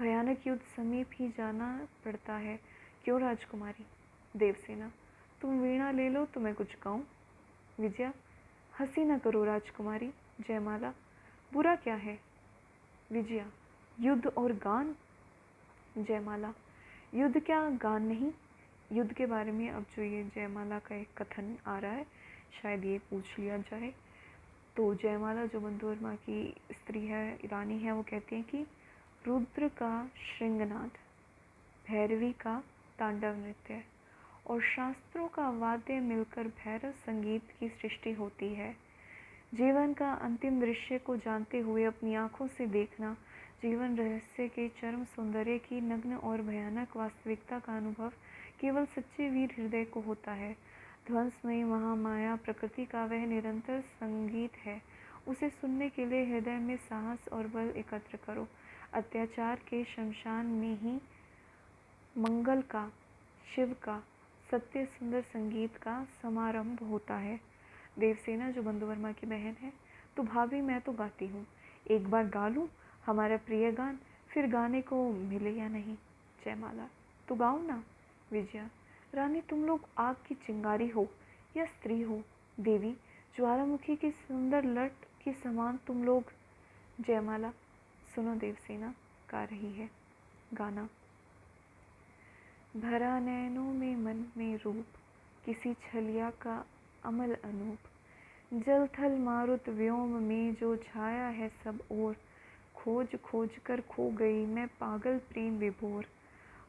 भयानक युद्ध समीप ही जाना पड़ता है, क्यों राजकुमारी? देवसेना, तुम वीणा ले लो तो मैं कुछ गाऊं। विजया, हंसी न करो राजकुमारी। जयमाला, बुरा क्या है? विजया, युद्ध और गान। जयमाला, युद्ध क्या गान नहीं? युद्ध के बारे में अब जो ये जयमाला का एक कथन आ रहा है, शायद ये पूछ लिया जाए। तो जयमाला जो बंधुवर्मा की स्त्री है, रानी है, वो कहती हैं कि रुद्र का श्रृंगनाद, भैरवी का तांडव नृत्य और शास्त्रों का वाद्य मिलकर भैरव संगीत की सृष्टि होती है। जीवन का अंतिम दृश्य को जानते हुए अपनी आँखों से देखना, जीवन रहस्य के चरम सौंदर्य की नग्न और भयानक वास्तविकता का अनुभव केवल सच्चे वीर हृदय को होता है। ध्वंसमयी महामाया प्रकृति का वह निरंतर संगीत है। उसे सुनने के लिए हृदय में साहस और बल एकत्र करो। अत्याचार के शमशान में ही मंगल का, शिव का, सत्य सुंदर संगीत का समारंभ होता है। देवसेना जो बंधुवर्मा की बहन है, तो भाभी मैं तो गाती हूँ, एक बार गा लूँ हमारा प्रिय गान, फिर गाने को मिले या नहीं। जयमाला, तो गाओ ना। विजया, रानी तुम लोग आग की चिंगारी हो या स्त्री हो, देवी ज्वालामुखी की सुंदर लट के समान तुम लोग। जयमाला, सुनो देवसेना गा रही है गाना। भरा नैनों में मन में रूप, किसी छलिया का अमल अनूप, जल थल मारुत व्योम में जो छाया है सब ओर, खोज खोज कर खो गई मैं पागल प्रेम विभोर।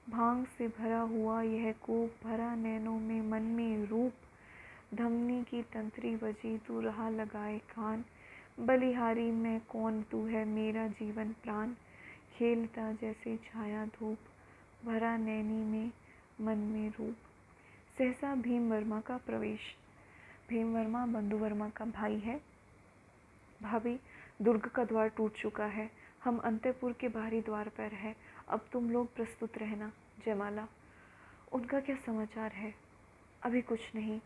भांग से भरा हुआ यह कूप, भरा नैनों में मन में रूप, धमनी की तंत्री बजी तू रहा लगाए कान, बलिहारी मैं कौन तू है मेरा जीवन प्राण, खेलता जैसे छाया धूप, भरा नैनी में मन में रूप। सहसा भीमवर्मा का प्रवेश। भीमवर्मा बंधुवर्मा का भाई है। भाभी, दुर्ग का द्वार टूट चुका है, हम अंतःपुर के बाहरी द्वार पर हैं, अब तुम लोग प्रस्तुत रहना। जयमाला, उनका क्या समाचार है? अभी कुछ नहीं।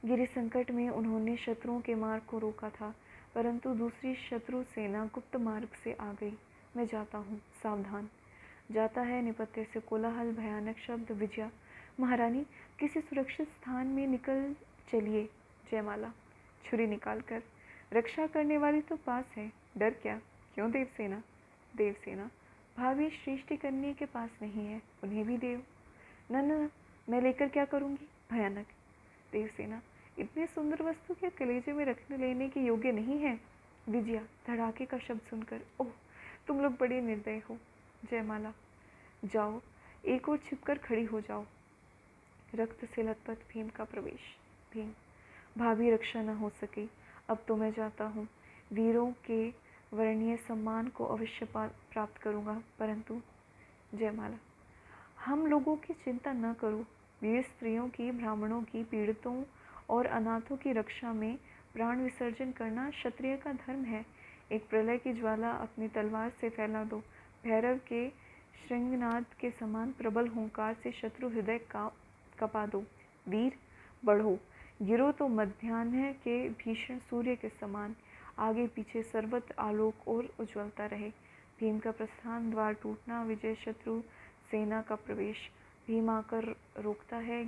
गिरि संकट में उन्होंने शत्रुओं के मार्ग को रोका था, परंतु दूसरी शत्रु सेना गुप्त मार्ग से आ गई। मैं जाता हूँ, सावधान। जाता है निपत्ते से कोलाहल, भयानक शब्द। विजया, महारानी किसी सुरक्षित स्थान में निकल चलिए। जयमाला छुरी निकालकर, रक्षा करने वाली तो पास है, डर क्या? क्यों देवसेना? देवसेना, भाभी श्रेष्ठी कन्या के पास नहीं है, उन्हें भी देव। न न, मैं लेकर क्या करूँगी? भयानक। देवसेना, इतनी सुंदर वस्तु क्या कलेजे में रखने लेने के योग्य नहीं है? विजया धड़ाके का शब्द सुनकर, ओह तुम लोग बड़े निर्दय हो। जयमाला, जाओ एक और छिपकर खड़ी हो जाओ। रक्त से लथपथ भीम का प्रवेश। भीम, भावी रक्षा न हो सकी। अब तो मैं जाता हूँ। वीरों के वर्णीय सम्मान को अवश्य प्राप्त करूँगा, परंतु जयमाला, हम लोगों की चिंता न करो। वीर स्त्रियों की, ब्राह्मणों की, पीड़ितों और अनाथों की रक्षा में प्राण विसर्जन करना क्षत्रिय का धर्म है। एक प्रलय की ज्वाला अपनी तलवार से फैला दो। भैरव के श्रृंगनाद के समान प्रबल हुंकार से शत्रु हृदय का कपा दो। वीर बढ़ो, गिरो तो मध्याह्न के भीषण सूर्य के समान। आगे पीछे सर्वत्र आलोक और उज्ज्वलता रहे। भीम का प्रस्थान, द्वार टूटना, विजय शत्रु सेना का प्रवेश। भीम आकर रोकता है।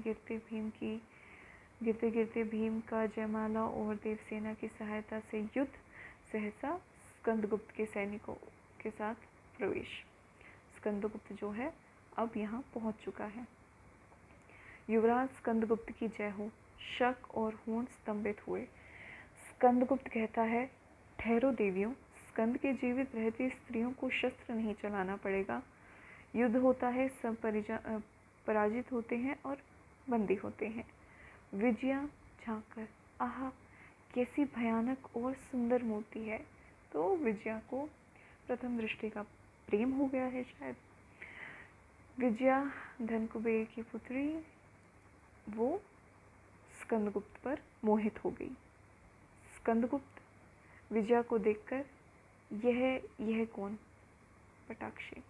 गिरते गिरते भीम का जयमाला और देवसेना की सहायता से युद्ध सहसा स्कंदगुप्त के सैनिकों के साथ प्रवेश। स्कंदगुप्त जो है अब यहाँ पहुँच चुका है। युवराज स्कंदगुप्त की जय हो। शक और हूण स्तंभित हुए। स्कंदगुप्त कहता है, ठहरो देवियों, स्कंद के जीवित रहते स्त्रियों को शस्त्र नहीं चलाना पड़ेगा। युद्ध होता है, सब पराजित होते हैं और बंदी होते हैं। विजया झांककर, आहा कैसी भयानक और सुंदर मूर्ति है। तो विजया को प्रथम दृष्टि का प्रेम हो गया है शायद। विजया धनकुबेर की पुत्री, वो स्कंदगुप्त पर मोहित हो गई। स्कंदगुप्त विजया को देखकर यह कौन? पटाक्षी।